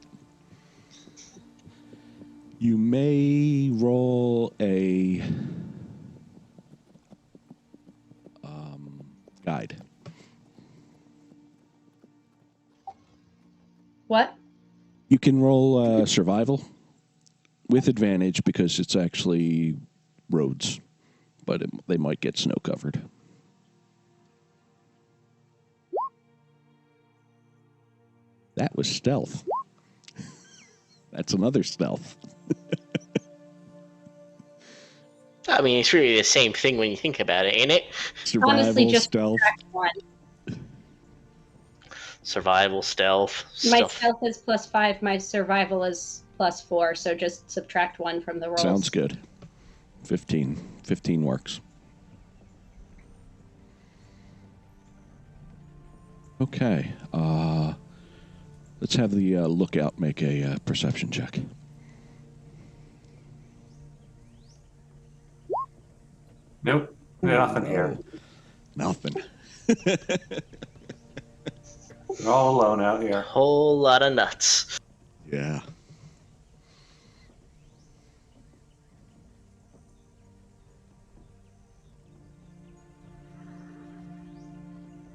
You may roll a guide. What? You can roll survival with advantage because it's actually roads, but they might get snow covered. That was stealth. That's another stealth. I mean, it's really the same thing when you think about it, ain't it? Survival, Honestly, just stealth. one. survival, stealth, My stuff. stealth is +5, my survival is +4, so just subtract 1 from the rolls. Sounds good. 15. 15 works. Okay. Let's have the lookout make a perception check. Nope. Nothing here. Nothing. We're all alone out here. Whole lot of nuts. Yeah.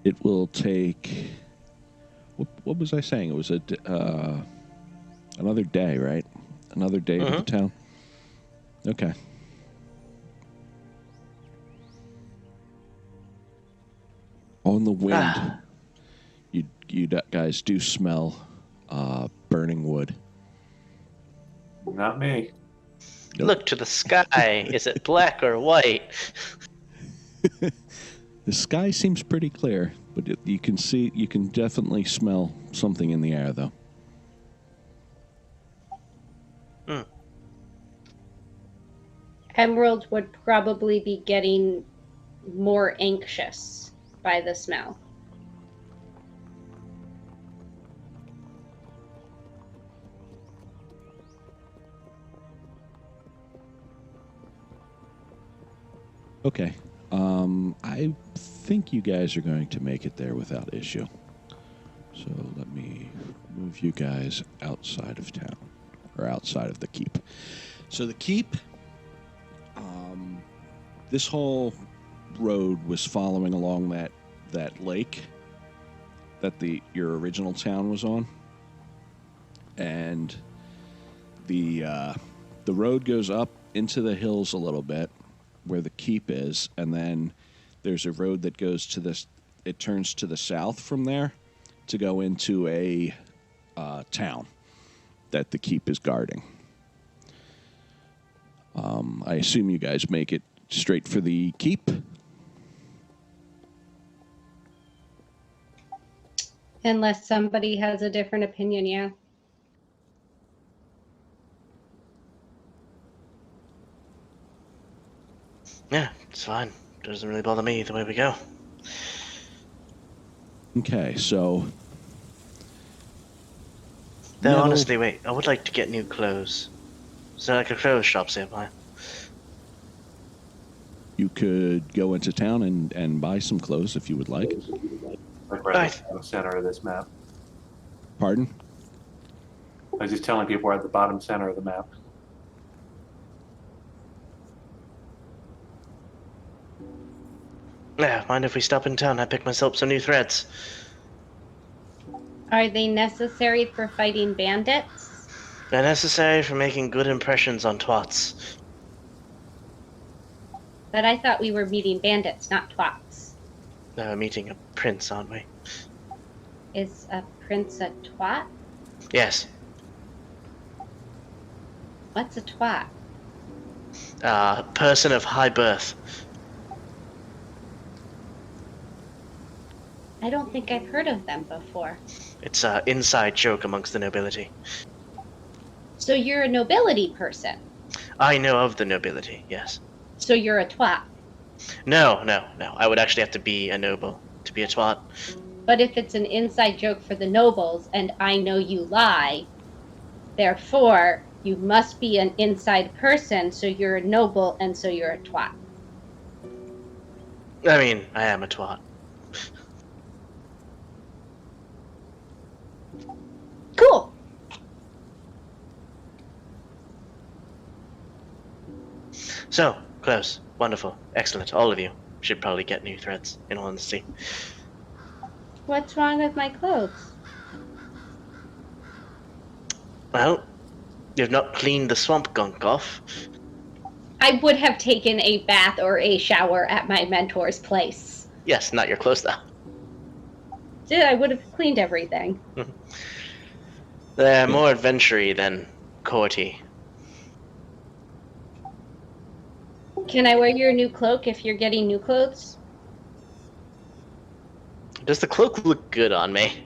It will take. What was I saying? It was another day, right? Another day to the town. Okay. On the wind, you guys do smell burning wood. Not me. Nope. Look to the sky. Is it black or white? The sky seems pretty clear, but you can definitely smell something in the air, though. Emerald would probably be getting more anxious by the smell. Okay. I think you guys are going to make it there without issue. So let me move you guys outside of town, or outside of the keep. So the keep, this whole road was following along that lake that your original town was on, and the road goes up into the hills a little bit where the keep is, and then there's a road that goes to this. It turns to the south from there to go into a town that the keep is guarding. I assume you guys make it straight for the keep. Unless somebody has a different opinion, yeah. Yeah, it's fine. Doesn't really bother me either way we go. Okay, so. Though Nettle- honestly, wait, I would like to get new clothes. Is there like a clothes shop nearby? You could go into town and buy some clothes if you would like. Like right in the center of this map. Pardon? I was just telling people we're at the bottom center of the map. Yeah, mind if we stop in town? I pick myself some new threads. Are they necessary for fighting bandits? They're necessary for making good impressions on twats. But I thought we were meeting bandits, not twats. We're meeting a prince, aren't we? Is a prince a twat? Yes. What's a twat? Person of high birth. I don't think I've heard of them before. It's an inside joke amongst the nobility. So you're a nobility person. I know of the nobility, yes. So you're a twat. No. I would actually have to be a noble to be a twat. But if it's an inside joke for the nobles and I know you lie, therefore you must be an inside person, so you're a noble and so you're a twat. I mean, I am a twat. Cool. So, close. Wonderful. Excellent. All of you should probably get new threads, in all honesty. What's wrong with my clothes? Well, you've not cleaned the swamp gunk off. I would have taken a bath or a shower at my mentor's place. Yes, not your clothes, though. Yeah, I would have cleaned everything. They're more adventure-y than courty. Can I wear your new cloak if you're getting new clothes? Does the cloak look good on me?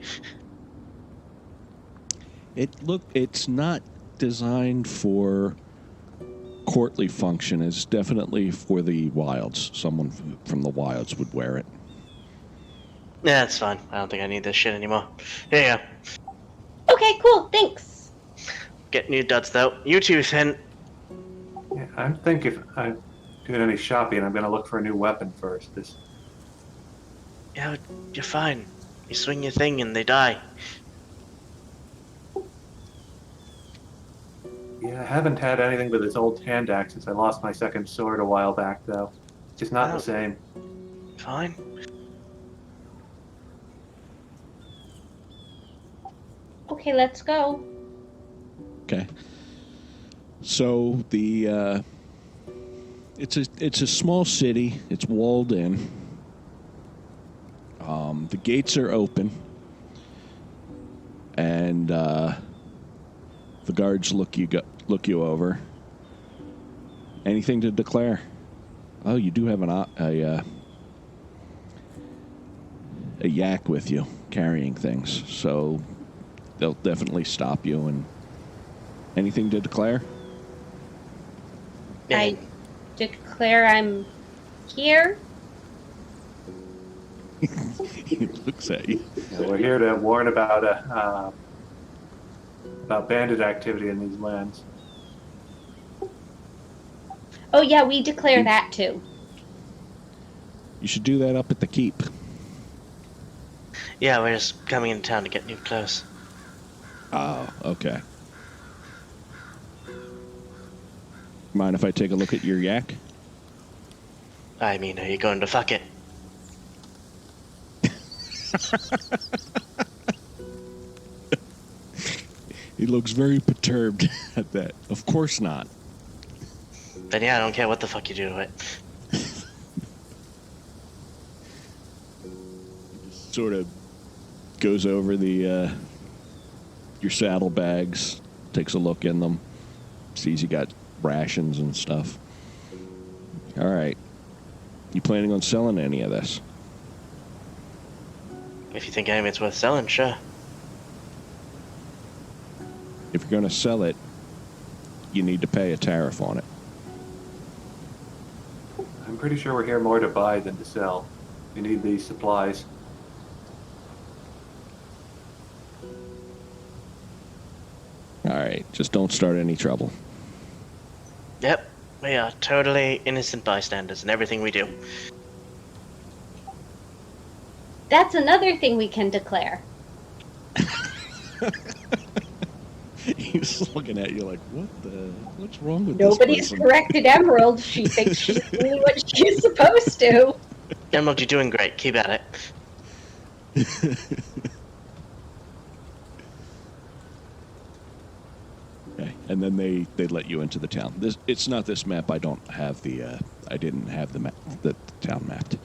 It's not designed for courtly function. It's definitely for the wilds. Someone from the wilds would wear it. Yeah, it's fine. I don't think I need this shit anymore. Here you go. Okay, cool. Thanks. Get new duds though. You too, Finn. Yeah, I'm thinking if I'm doing any shopping, I'm going to look for a new weapon first. Yeah, you're fine. You swing your thing and they die. Yeah, I haven't had anything but this old hand axe since I lost my second sword a while back, though. It's just not the same. Fine. Okay, let's go. Okay. So it's a small city. It's walled in. The gates are open, and the guards look you over. Anything to declare? Oh, you do have a yak with you carrying things, so they'll definitely stop you. And anything to declare? Yeah. I declare I'm here. He looks at you. Yeah, we're here to warn about bandit activity in these lands. Oh yeah, we declare that too. You should do that up at the keep. Yeah, we're just coming into town to get new clothes. Oh, okay. Mind if I take a look at your yak? I mean, are you going to fuck it? He looks very perturbed at that. Of course not. Then yeah, I don't care what the fuck you do to it. Sort of goes over the your saddlebags, takes a look in them, sees you got rations and stuff. All right. You planning on selling any of this? If you think any of it's worth selling, sure. If you're going to sell it, you need to pay a tariff on it. I'm pretty sure we're here more to buy than to sell. We need these supplies. All right, just don't start any trouble. Yep, we are totally innocent bystanders in everything we do. That's another thing we can declare. He's looking at you like, what's wrong with Nobody's this corrected Emerald. She thinks she's doing what she's supposed to. Emerald, you're doing great. Keep at it. Okay, and then they let you into the town. It's not this map. I don't have I didn't have the town mapped.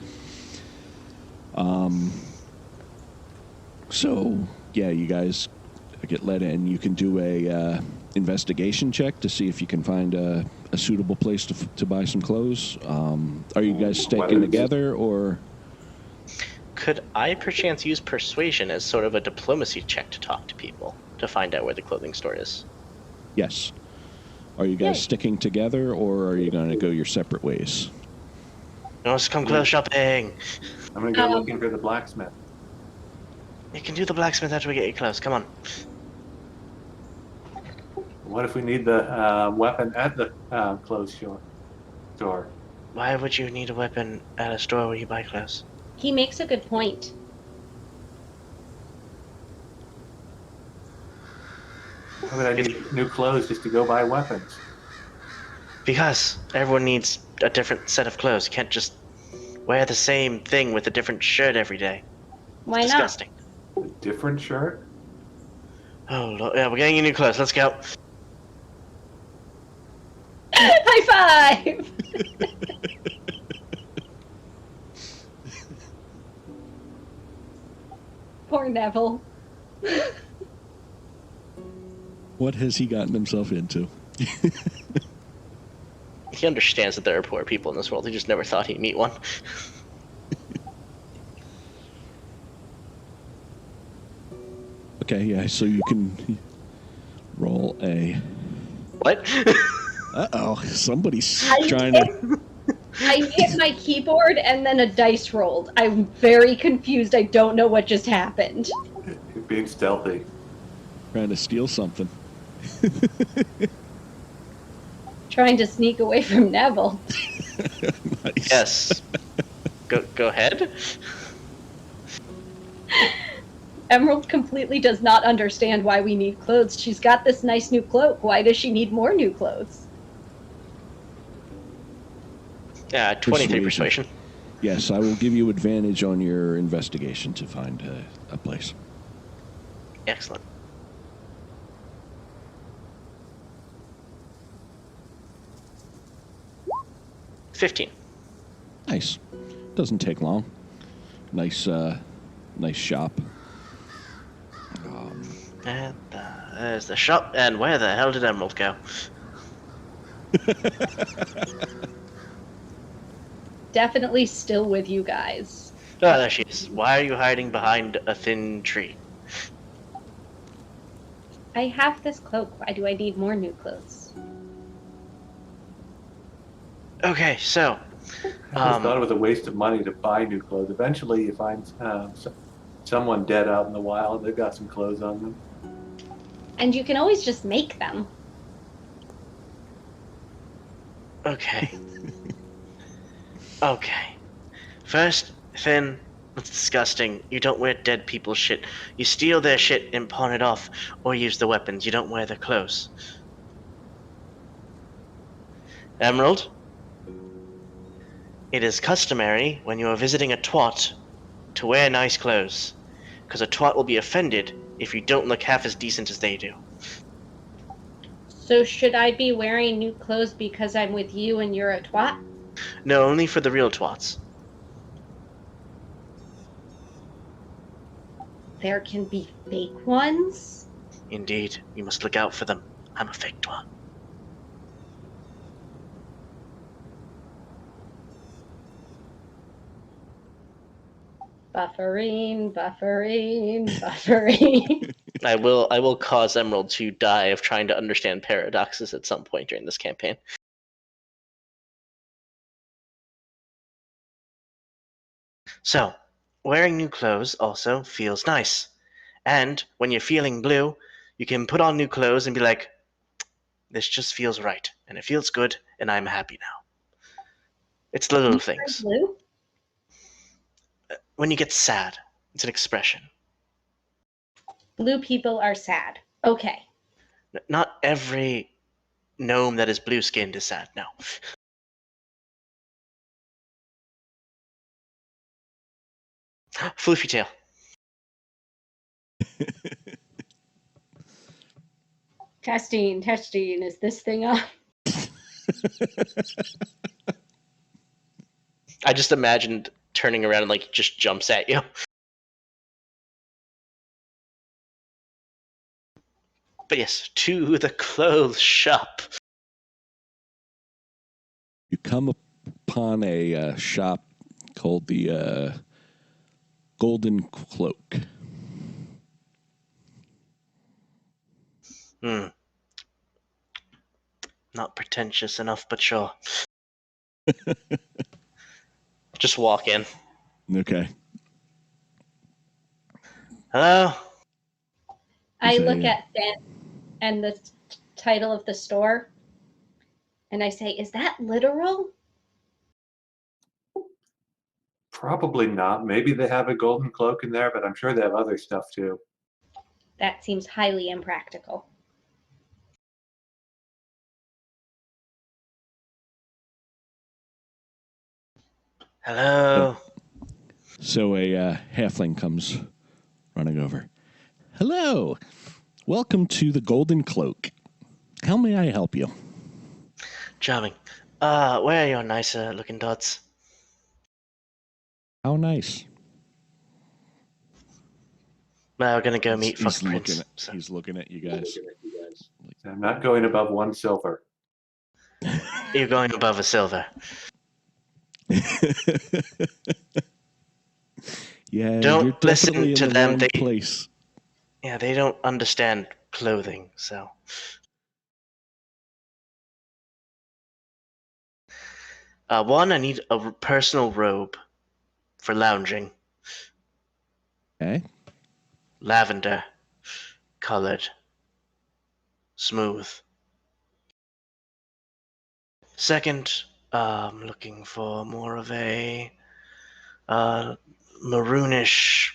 So yeah, you guys get let in. You can do a investigation check to see if you can find a suitable place to buy some clothes. Are you guys staking together, or Could I perchance use persuasion as sort of a diplomacy check to talk to people to find out where the clothing store is? yes? Are you guys Yay. sticking together, or are you going to go your separate ways? No, let's come clothes shopping. I'm going to go looking for the blacksmith. You can do the blacksmith after we get you clothes. Come on. What if we need the weapon at the clothes store? Why would you need a weapon at a store where you buy clothes? He makes a good point. Why would I need new clothes just to go buy weapons? Because everyone needs a different set of clothes. You can't just wear the same thing with a different shirt every day. Why not? Disgusting. A different shirt? Oh, Lord. Yeah, we're getting you new clothes. Let's go. High five! Poor Neville. What has he gotten himself into? He understands that there are poor people in this world. He just never thought he'd meet one. Okay, yeah. So you can Roll a. What? Uh-oh. Somebody's I trying to. I hit my keyboard and then a dice rolled. I'm very confused. I don't know what just happened. You're being stealthy. Trying to steal something. Trying to sneak away from Neville. Nice. Yes. Go ahead. Emerald completely does not understand why we need clothes. She's got this nice new cloak. Why does she need more new clothes? Yeah, 23 persuasion. Yes, I will give you advantage on your investigation to find a place. Excellent. $15. Nice. Doesn't take long. Nice shop. And there's the shop. And where the hell did Emerald go? Definitely still with you guys. Oh, there she is. Why are you hiding behind a thin tree? I have this cloak. Why do I need more new clothes? Okay, so I always thought it was a waste of money to buy new clothes. Eventually, you find someone dead out in the wild. They've got some clothes on them. And you can always just make them. okay. Okay. First, Finn, that's disgusting. You don't wear dead people's shit. You steal their shit and pawn it off, or use the weapons. You don't wear their clothes. Emerald, it is customary when you are visiting a twat to wear nice clothes, because a twat will be offended if you don't look half as decent as they do. So should I be wearing new clothes because I'm with you and you're a twat? No, only for the real twats. There can be fake ones? Indeed, you must look out for them. I'm a fake twat. Buffering, buffering, buffering. I will cause Emerald to die of trying to understand paradoxes at some point during this campaign. So, wearing new clothes also feels nice. And when you're feeling blue, you can put on new clothes and be like, this just feels right. And it feels good, and I'm happy now. It's the little things. Blue? When you get sad, it's an expression. Blue people are sad. Okay. Not every gnome that is blue-skinned is sad, no. Floofy tail. Testing. Is this thing up? I just imagined turning around and like just jumps at you. But yes, to the clothes shop. You come upon a shop called the Golden Cloak. Not pretentious enough, but sure. Just walk in. Okay. Hello? I look at Finn and the title of the store, and I say, is that literal? Probably not. Maybe they have a golden cloak in there, but I'm sure they have other stuff too. That seems highly impractical. Hello? So a halfling comes running over. Hello. Welcome to the Golden Cloak. How may I help you? Charming. Where are your nicer looking dots? How nice. We're gonna go meet He's Footprints. He's looking at you guys. I'm not going above 1 silver. You're going above a silver. Yeah, Don't you're listen definitely to in the them. wrong place. Yeah, they don't understand clothing, so One, I need a personal robe for lounging. Okay. Lavender colored. Smooth. Second, I'm looking for more of a maroonish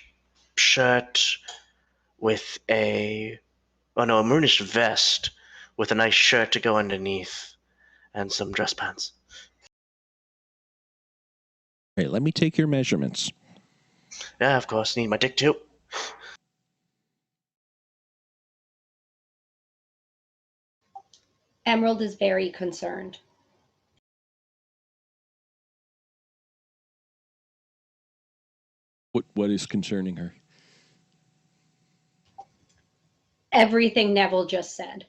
shirt with a maroonish vest with a nice shirt to go underneath and some dress pants. All right, let me take your measurements. Yeah, of course, need my dick too. Emerald is very concerned. What is concerning her? Everything Neville just said.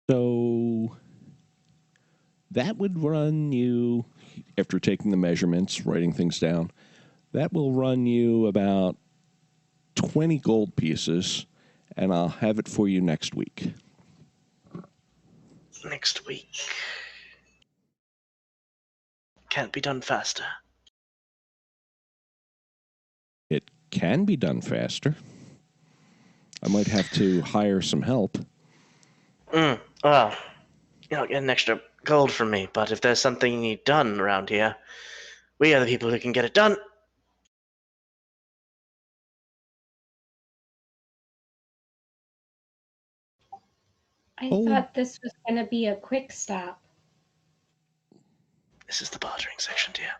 So that would run you, after taking the measurements, writing things down, that will run you about 20 gold pieces, and I'll have it for you next week. Next week. Can't be done faster. It can be done faster. I might have to hire some help. Well, you'll get an extra gold from me, but if there's something you need done around here, we are the people who can get it done. I Oh. thought this was going to be a quick stop. This is the bartering section, dear.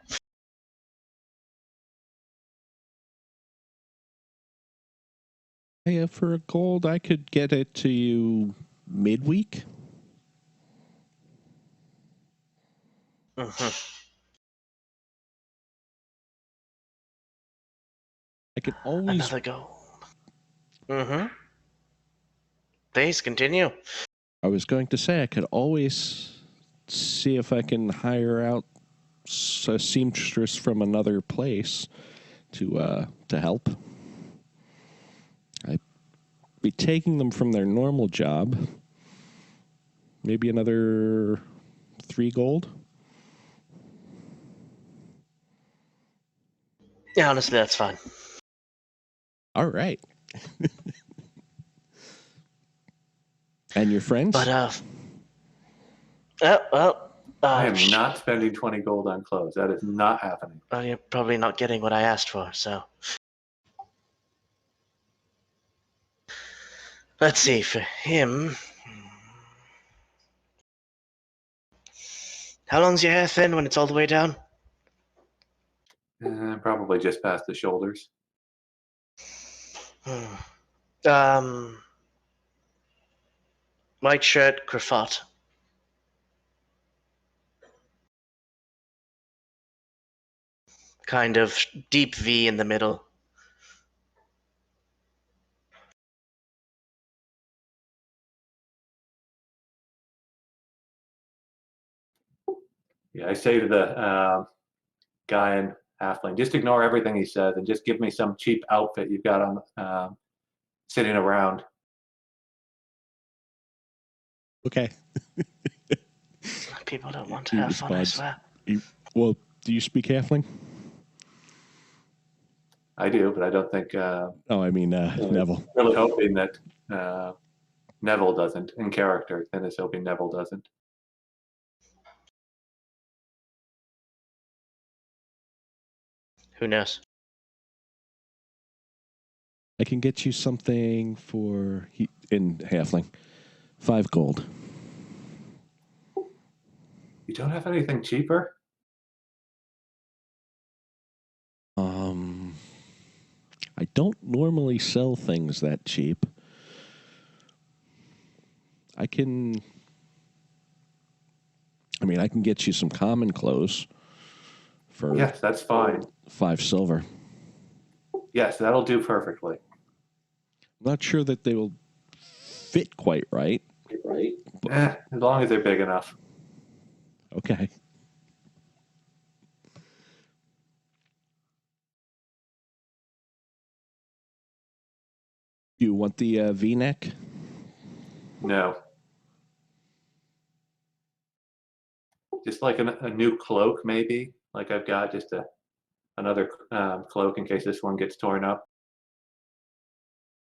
Hey, for a gold, I could get it to you midweek. Mm-hmm. I could always. Another gold. Mm-hmm. Please continue. I was going to say I could always see if I can hire out a seamstress from another place to help. I'd be taking them from their normal job. Maybe another 3 gold. Yeah, honestly, that's fine. All right. And your friends? But, I am not spending 20 gold on clothes. That is not happening. well, you're probably not getting what I asked for, so. Let's see, for him. How long's your hair thin when it's all the way down? Probably just past the shoulders. Um, white shirt, cravat. Kind of deep V in the middle. Yeah, I say to the guy in Halfling, just ignore everything he says and just give me some cheap outfit you've got on sitting around. Okay. People don't want to He have fun, I responds. swear. Well, do you speak Halfling? I do, but I don't think. Oh, I mean Neville. Really hoping that Neville doesn't in character. Then is hoping Neville doesn't. Who knows? I can get you something in Halfling. 5 gold. You don't have anything cheaper? I don't normally sell things that cheap. I can get you some common clothes for Yes, that's fine. 5 silver. Yes, that'll do perfectly. I'm not sure that they will fit quite right. As long as they're big enough. Okay. You want the V-neck? No. Just like a new cloak, maybe. Like I've got just another cloak in case this one gets torn up.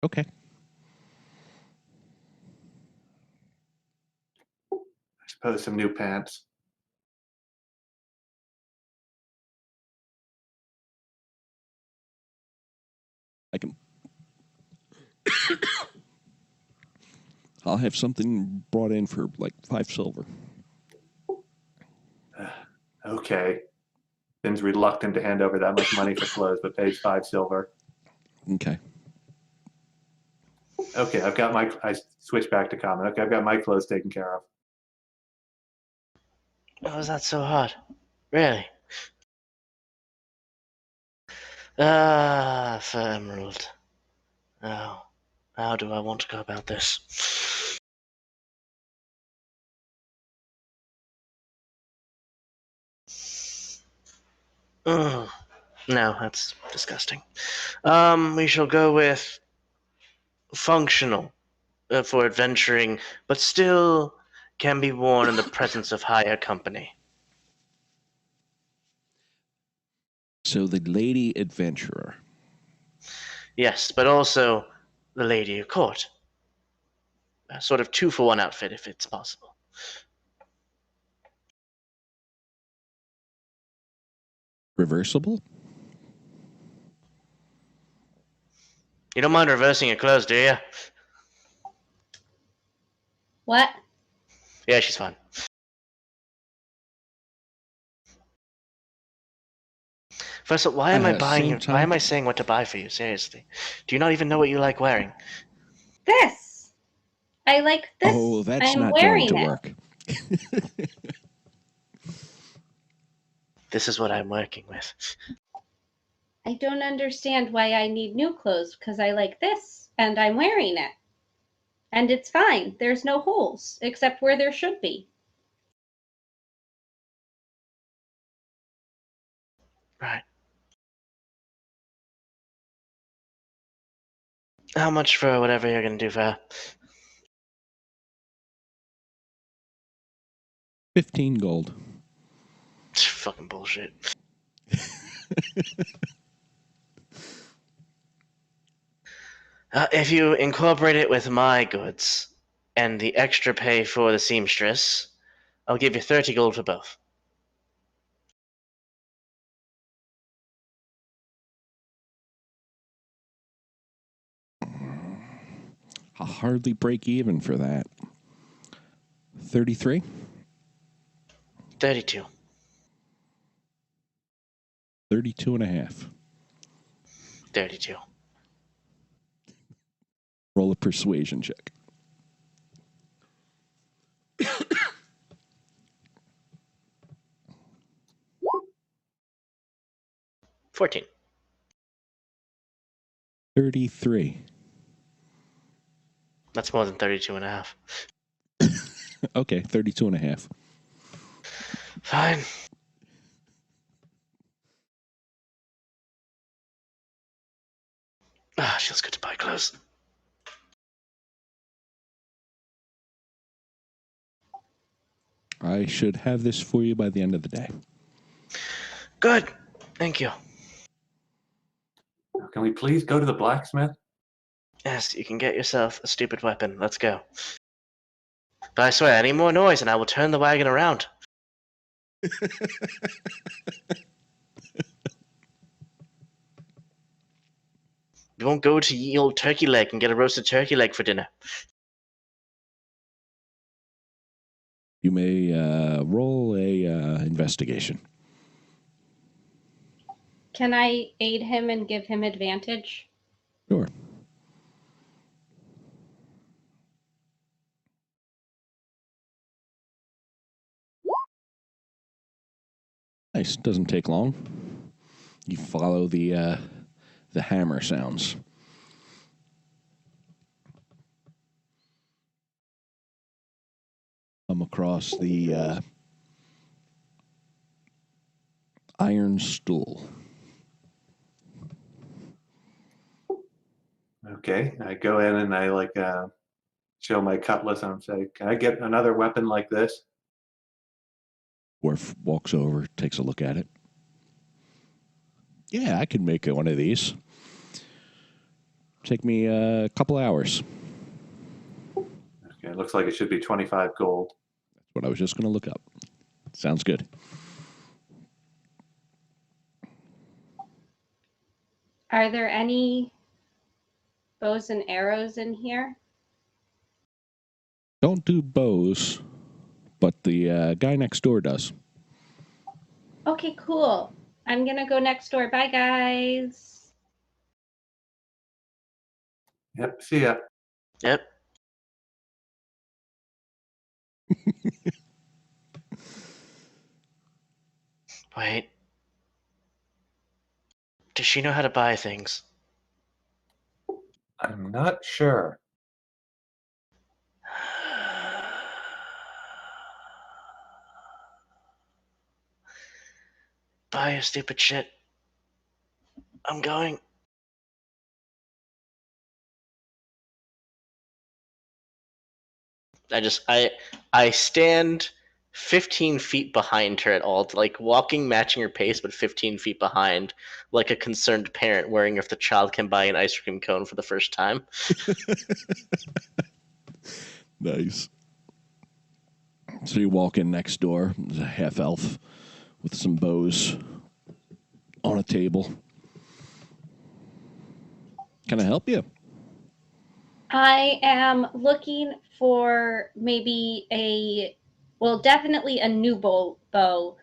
Okay. I suppose some new pants. I can. I'll have something brought in for like 5 silver. Okay. Finn's reluctant to hand over that much money for clothes, but pays 5 silver. Okay. Okay, I switch back to common. Okay, I've got my clothes taken care of. Oh, is that so hard? Really? Ah, for Emerald. Oh, how do I want to go about this? Ugh. No, that's disgusting. We shall go with functional for adventuring, but still can be worn in the presence of higher company. So the lady adventurer. Yes, but also the lady of court. A sort of 2-for-1 outfit, if it's possible. Reversible? You don't mind reversing your clothes, do you? What? Yeah, she's fine. First of all, why am I buying Same you? Why am time. I saying what to buy for you? Seriously, do you not even know what you like wearing? This. I like this. Oh, that's I'm not going wearing to it. work. This is what I'm working with. I don't understand why I need new clothes because I like this and I'm wearing it. And it's fine. There's no holes except where there should be. Right. How much for whatever you're gonna do for her? 15 gold. Fucking bullshit. If you incorporate it with my goods and the extra pay for the seamstress, I'll give you 30 gold for both. I'll hardly break even for that. 33? 32. 32 and a half. 32. Roll a persuasion check. $14. 33. That's more than 32 and a half. Okay, 32 and a half. Fine. Ah, feels good to buy clothes. I should have this for you by the end of the day. Good. Thank you. Can we please go to the blacksmith? Yes, you can get yourself a stupid weapon. Let's go. But I swear, any more noise and I will turn the wagon around. We won't go to ye old turkey leg and get a roasted turkey leg for dinner. You may roll a investigation. Can I aid him and give him advantage? Sure. Nice. Doesn't take long. You follow the hammer sounds. Come across the iron stool. Okay, I go in and I show my cutlass and say, "Can I get another weapon like this?" Dwarf walks over, takes a look at it. Yeah, I can make one of these. Take me a couple hours. Okay, it looks like it should be 25 gold. That's what I was just going to look up. Sounds good. Are there any bows and arrows in here? Don't do bows, but the guy next door does. Okay, cool. I'm gonna go next door. Bye, guys. Yep, see ya. Yep. Wait. Does she know how to buy things? I'm not sure. Buy your stupid shit. I'm going. I stand 15 feet behind her at all, like walking, matching her pace, but 15 feet behind, like a concerned parent worrying if the child can buy an ice cream cone for the first time. Nice. So you walk in next door. There's a half elf with some bows on a table. Can I help you? I am looking for definitely a new bow.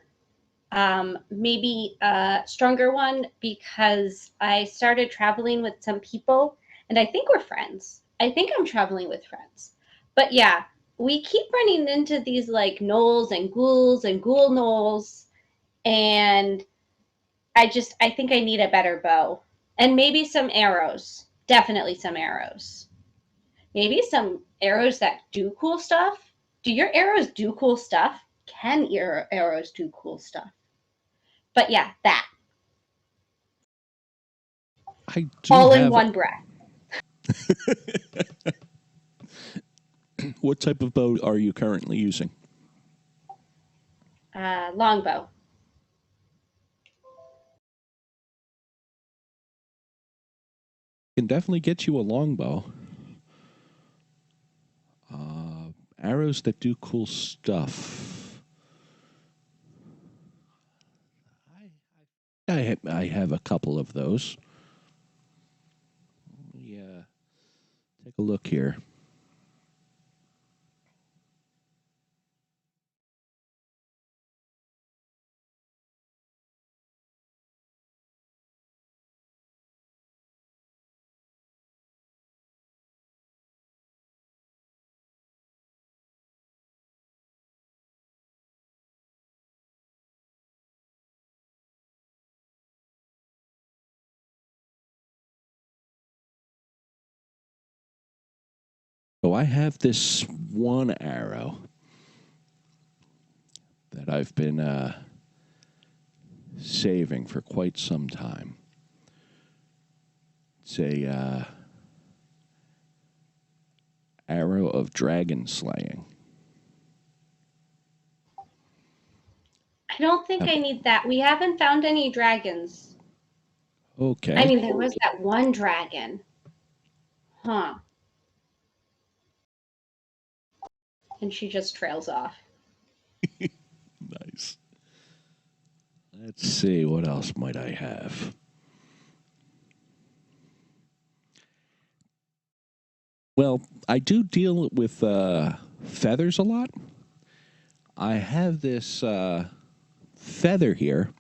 Maybe a stronger one because I started traveling with some people and I think we're friends. I think I'm traveling with friends. But yeah, we keep running into these like gnolls and ghoul gnolls. And I think I need a better bow and maybe some arrows. Definitely some arrows. Maybe some arrows that do cool stuff. Do your arrows do cool stuff? Can your arrows do cool stuff? But yeah, that. I do All in have. one breath. What type of bow are you currently using? Longbow. Can definitely get you a longbow. Arrows that do cool stuff. I have a couple of those. Yeah. Take a look here. So I have this one arrow that I've been saving for quite some time. It's a arrow of dragon slaying. I don't think I need that. We haven't found any dragons. Okay. I mean, there was that one dragon. Huh. And she just trails off. Nice. Let's see, what else might I have? Well, I do deal with feathers a lot. I have this feather here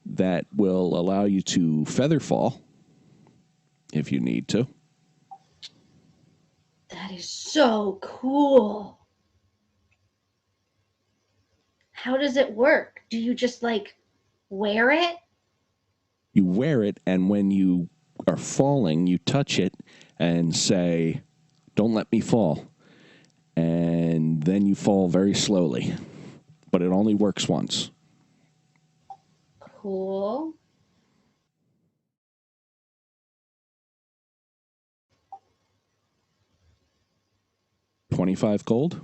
that will allow you to feather fall if you need to. That is so cool. How does it work? Do you just like wear it? You wear it, and when you are falling, you touch it and say, "Don't let me fall." And then you fall very slowly. But it only works once. Cool. $25 gold.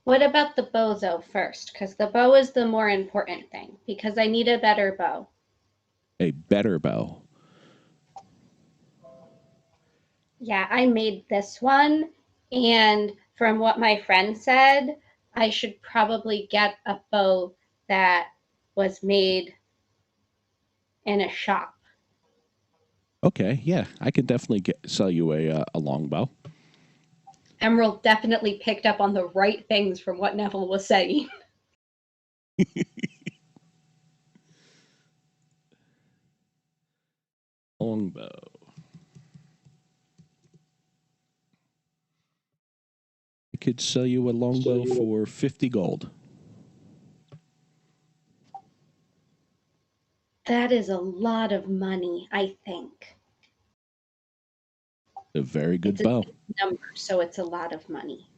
What about the bow, though, first? Because the bow is the more important thing. Because I need a better bow. A better bow. Yeah, I made this one. And from what my friend said, I should probably get a bow that was made in a shop. Okay, yeah, I could definitely sell you a longbow. Emerald definitely picked up on the right things from what Neville was saying. Longbow. I could sell you a longbow for 50 gold. That is a lot of money, I think. A very good It's a bow. number, so it's a lot of money.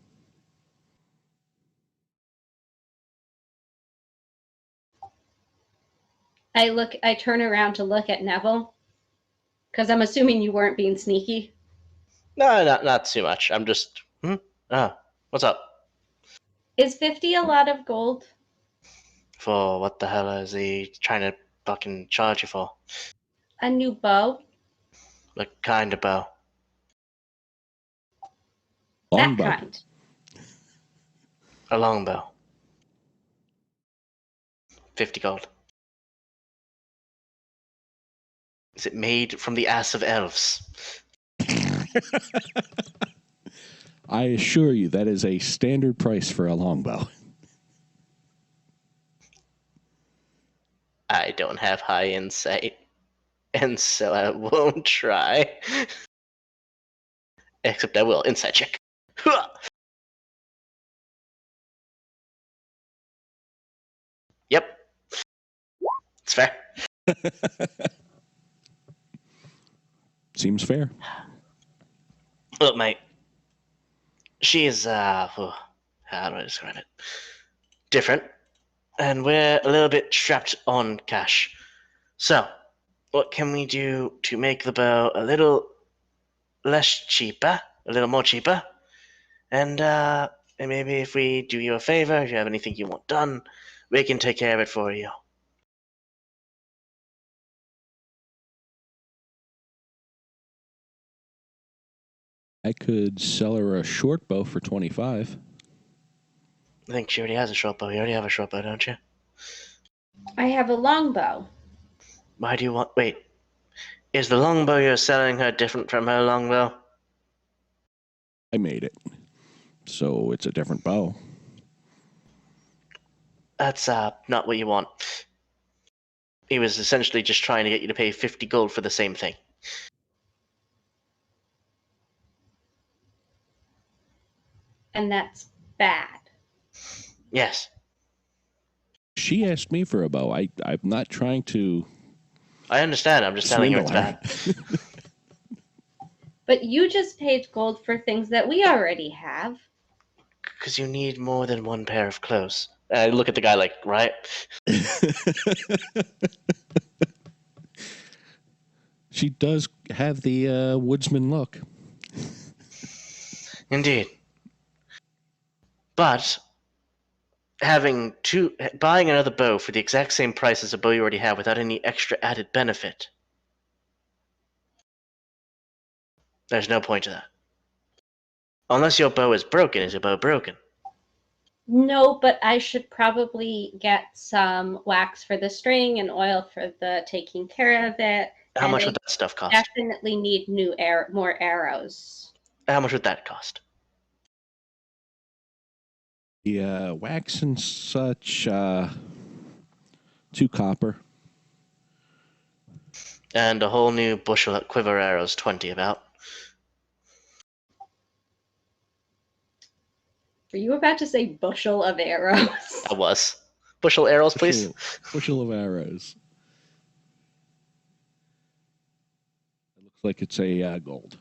I turn around to look at Neville, because I'm assuming you weren't being sneaky. No, not too much. I'm just, what's up? Is 50 a lot of gold? For what the hell is he trying to fucking charge you for? A new bow? What kind of bow? That Longbow. kind. A longbow. 50 gold. Is it made from the ass of elves? I assure you that is a standard price for a longbow. I don't have high insight, and so I won't try. Except I will. Insight check. Yep. It's fair. Seems fair. Look, mate. She is, how do I describe it? Different. And we're a little bit strapped on cash. So, what can we do to make the bow a little less cheaper, a little more cheaper? And maybe if we do you a favor, if you have anything you want done, we can take care of it for you. I could sell her a short bow for 25. I think she already has a short bow. You already have a short bow, don't you? I have a longbow. Why do you want... Wait. Is the longbow you're selling her different from her longbow? I made it. So it's a different bow. That's not what you want. He was essentially just trying to get you to pay 50 gold for the same thing. And that's bad. Yes. She asked me for a bow. I'm not trying to I understand. I'm just telling you swindle it's her. bad. But you just paid gold for things that we already have. Because you need more than one pair of clothes. I look at the guy like, right? She does have the woodsman look. Indeed. But buying another bow for the exact same price as a bow you already have without any extra added benefit, there's no point to that. Unless your bow is broken. Is your bow broken? No, but I should probably get some wax for the string and oil for the taking care of it. How and much I would that stuff cost? definitely need more arrows. How much would that cost? The wax and such, 2 copper. And a whole new bushel of quiver arrows, 20 about. Were you about to say bushel of arrows? I was. Bushel arrows, please. Bushel of arrows. It looks like it's a gold.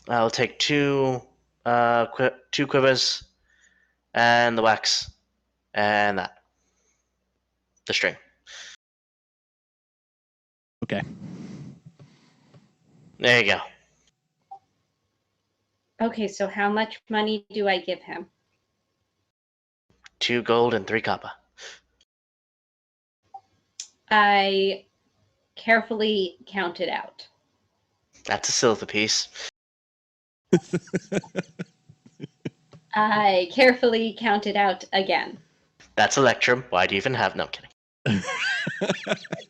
I'll take two quivers, and the wax, and the string. Okay. There you go. Okay, so how much money do I give him? 2 gold and 3 copper. I carefully count it out. That's a silver piece. I carefully count it out again. That's Electrum. Why do you even have? No, I'm kidding.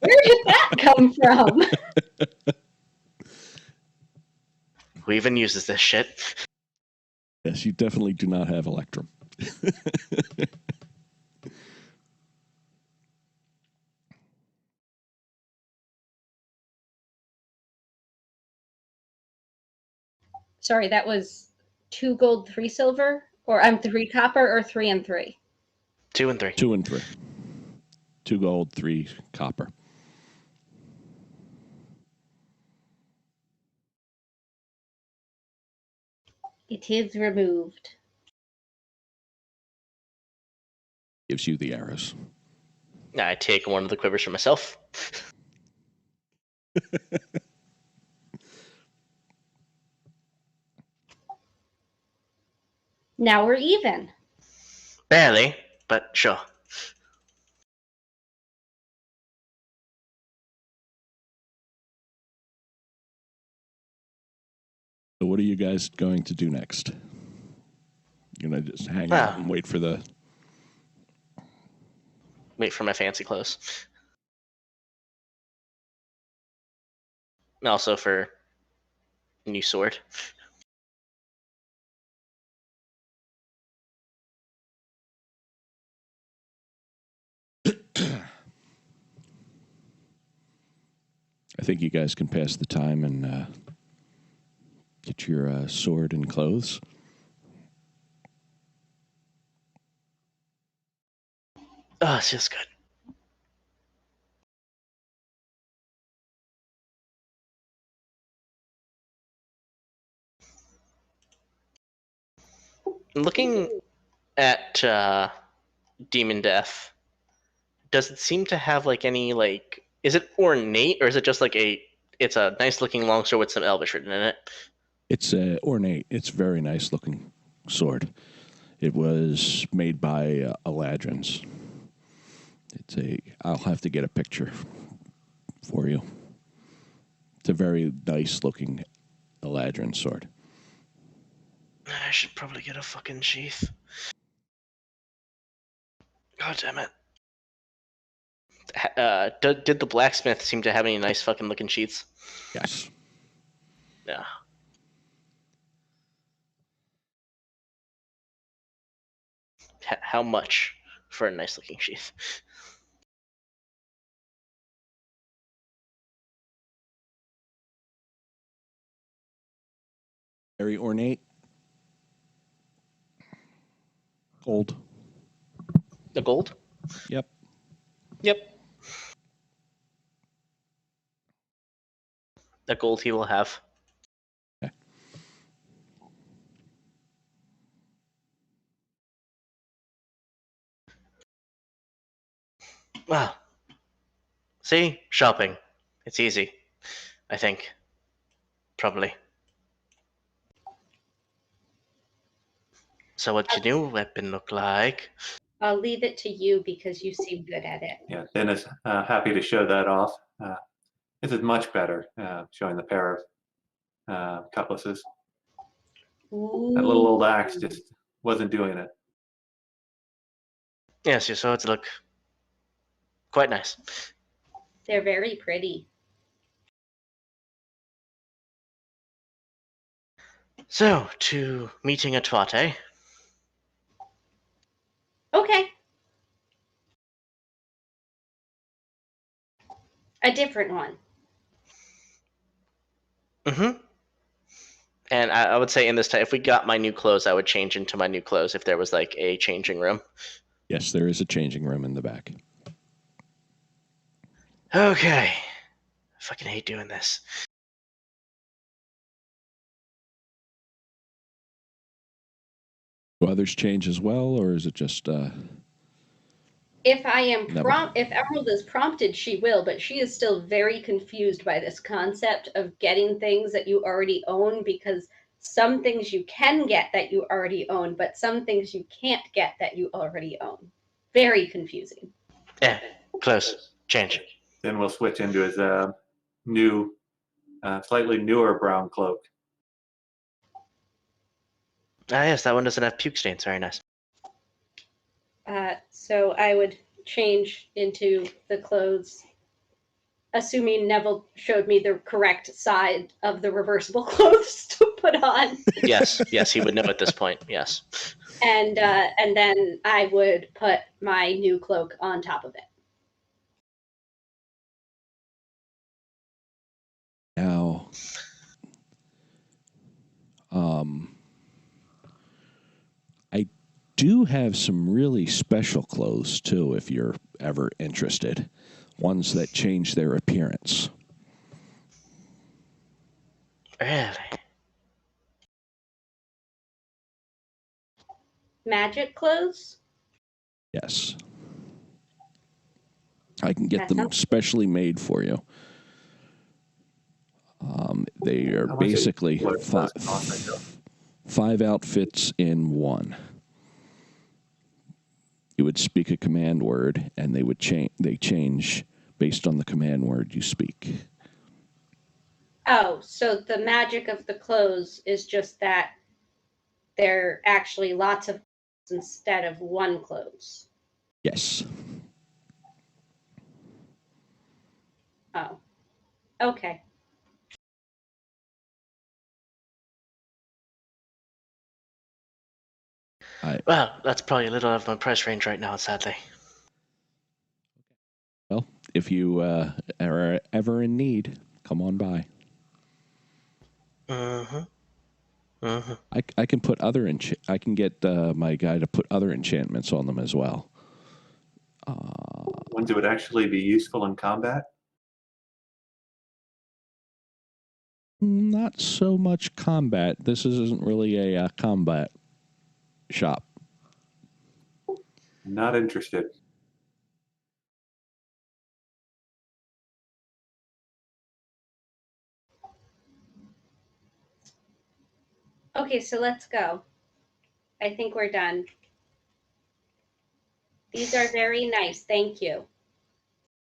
Where did that come from? Who even uses this shit? Yes, you definitely do not have Electrum. Sorry, that was 2 gold, 3 silver? Or I'm 3 copper or 3 and 3? 2 and 3. 2 and 3. 2 gold, 3 copper. It is removed. Gives you the arrows. I take one of the quivers for myself. Now we're even. Barely, but sure. So what are you guys going to do next? You're going to just hang out and wait for the... Wait for my fancy clothes. And also for a new sword. I think you guys can pass the time and get your sword and clothes. Oh, it feels good. Looking at Demon Death, does it seem to have like any like? Is it ornate or is it just like it's a nice looking longsword with some Elvish written in it? It's ornate. It's a very nice looking sword. It was made by Eladrins. I'll have to get a picture for you. It's a very nice looking Eladrin sword. I should probably get a fucking sheath. God damn it. Did the blacksmith seem to have any nice fucking looking sheaths? Yes. Yeah. How much for a nice looking sheath? Very ornate. Gold. The gold? Yep. Yep. The gold he will have. Okay. Wow. See? Shopping. It's easy. I think. Probably. So what's your new weapon look like? I'll leave it to you because you seem good at it. Yeah, Dennis, happy to show that off. This is much better, showing the pair of cutlasses. That little old axe just wasn't doing it. Yes, your swords look quite nice. They're very pretty. So, to meeting at Twate. Okay. A different one. Mm-hmm. And I would say in this time, if we got my new clothes, I would change into my new clothes if there was like a changing room. Yes, there is a changing room in the back. Okay. I fucking hate doing this. Do others change as well, or is it just If I am Never. if Emerald is prompted, she will, but she is still very confused by this concept of getting things that you already own, because some things you can get that you already own, but some things you can't get that you already own. Very confusing. Yeah, close. Change. Then we'll switch into his new, slightly newer brown cloak. Ah, yes, that one doesn't have puke stains. Very nice. So I would change into the clothes, assuming Neville showed me the correct side of the reversible clothes to put on. Yes, he would know at this point. Yes. And then I would put my new cloak on top of it. now? I do have some really special clothes too, if you're ever interested. Ones that change their appearance. Really? Magic clothes? Yes. I can get That them sounds- specially made for you. They are How much is- basically what does it cost, I know? 5 outfits in one. You would speak a command word, and they would change. They change based on the command word you speak. Oh, so the magic of the clothes is just that there are actually lots of clothes instead of one clothes. Yes. Oh, okay. Well, that's probably a little out of my price range right now, sadly. Well, if you are ever in need, come on by. I can put other I can get my guy to put other enchantments on them as well. Ones that would actually be useful in combat. Not so much combat. This isn't really a combat shop. Not interested. Okay, so let's go. I think we're done. These are very nice. Thank you.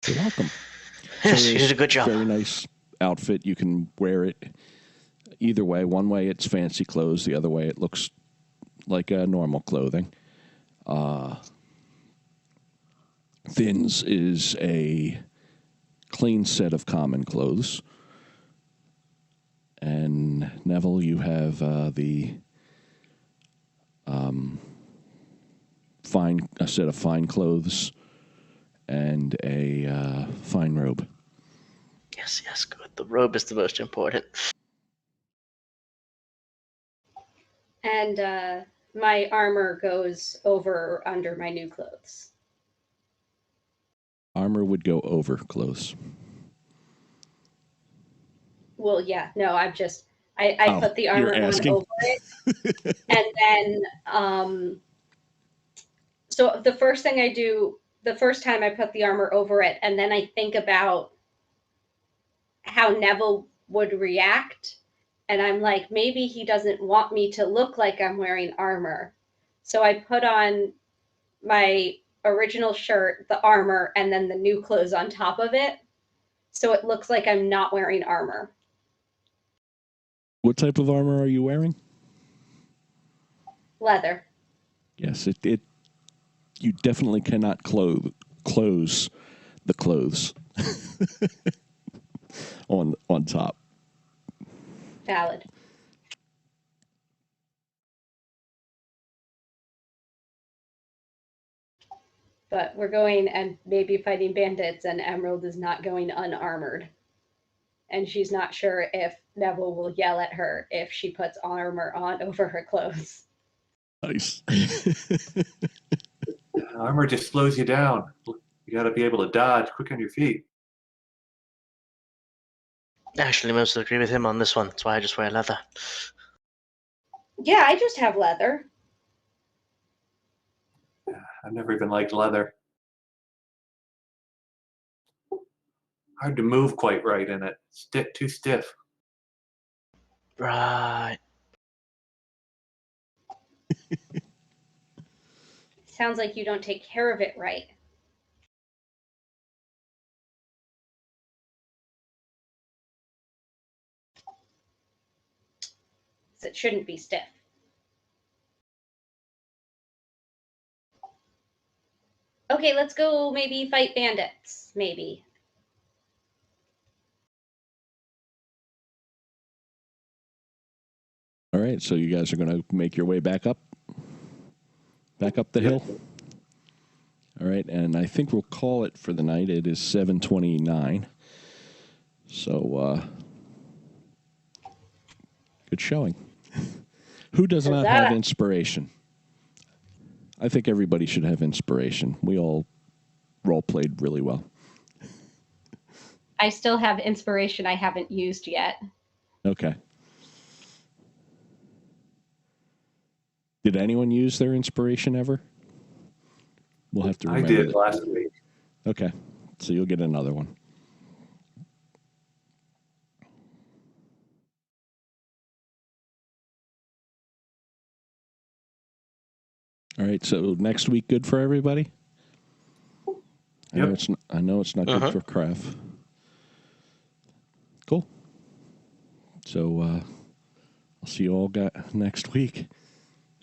You're welcome. Yes, So you did a good job. Very nice outfit. You can wear it either way. One way it's fancy clothes. The other way it looks like normal clothing. Thins is a clean set of common clothes. And Neville, you have a set of fine clothes and a fine robe. Yes, good. The robe is the most important. And my armor goes over or under my new clothes. Armor would go over clothes. Well, yeah, no, I put the armor you're on asking? over it. And then, so the first thing I do, the first time I put the armor over it, and then I think about how Neville would react. And I'm like, maybe he doesn't want me to look like I'm wearing armor. So I put on my original shirt, the armor, and then the new clothes on top of it. So it looks like I'm not wearing armor. What type of armor are you wearing? Leather. Yes, it you definitely cannot close the clothes on top. Valid. But we're going and maybe fighting bandits, and Emerald is not going unarmored. and she's not sure if Neville will yell at her if she puts armor on over her clothes. Nice. Armor just slows you down. You got to be able to dodge quick on your feet. Actually, mostly agree with him on this one. That's why I just wear leather. Yeah, I just have leather. I've never even liked leather. Hard to move quite right in it. Too stiff. Right. Sounds like you don't take care of it right. So it shouldn't be stiff. Okay, let's go maybe fight bandits, maybe. All right, so you guys are going to make your way back up the hill. All right, and I think we'll call it for the night. It is 7:29. So, good showing. Who does not have inspiration? I think everybody should have inspiration. We all role-played really well. I still have inspiration I haven't used yet. Okay. Did anyone use their inspiration ever? We'll have to remember. I did last week. Okay, so you'll get another one. All right, so next week good for everybody? Yep. I know it's not good for Kraft. Cool. So I'll see you all next week.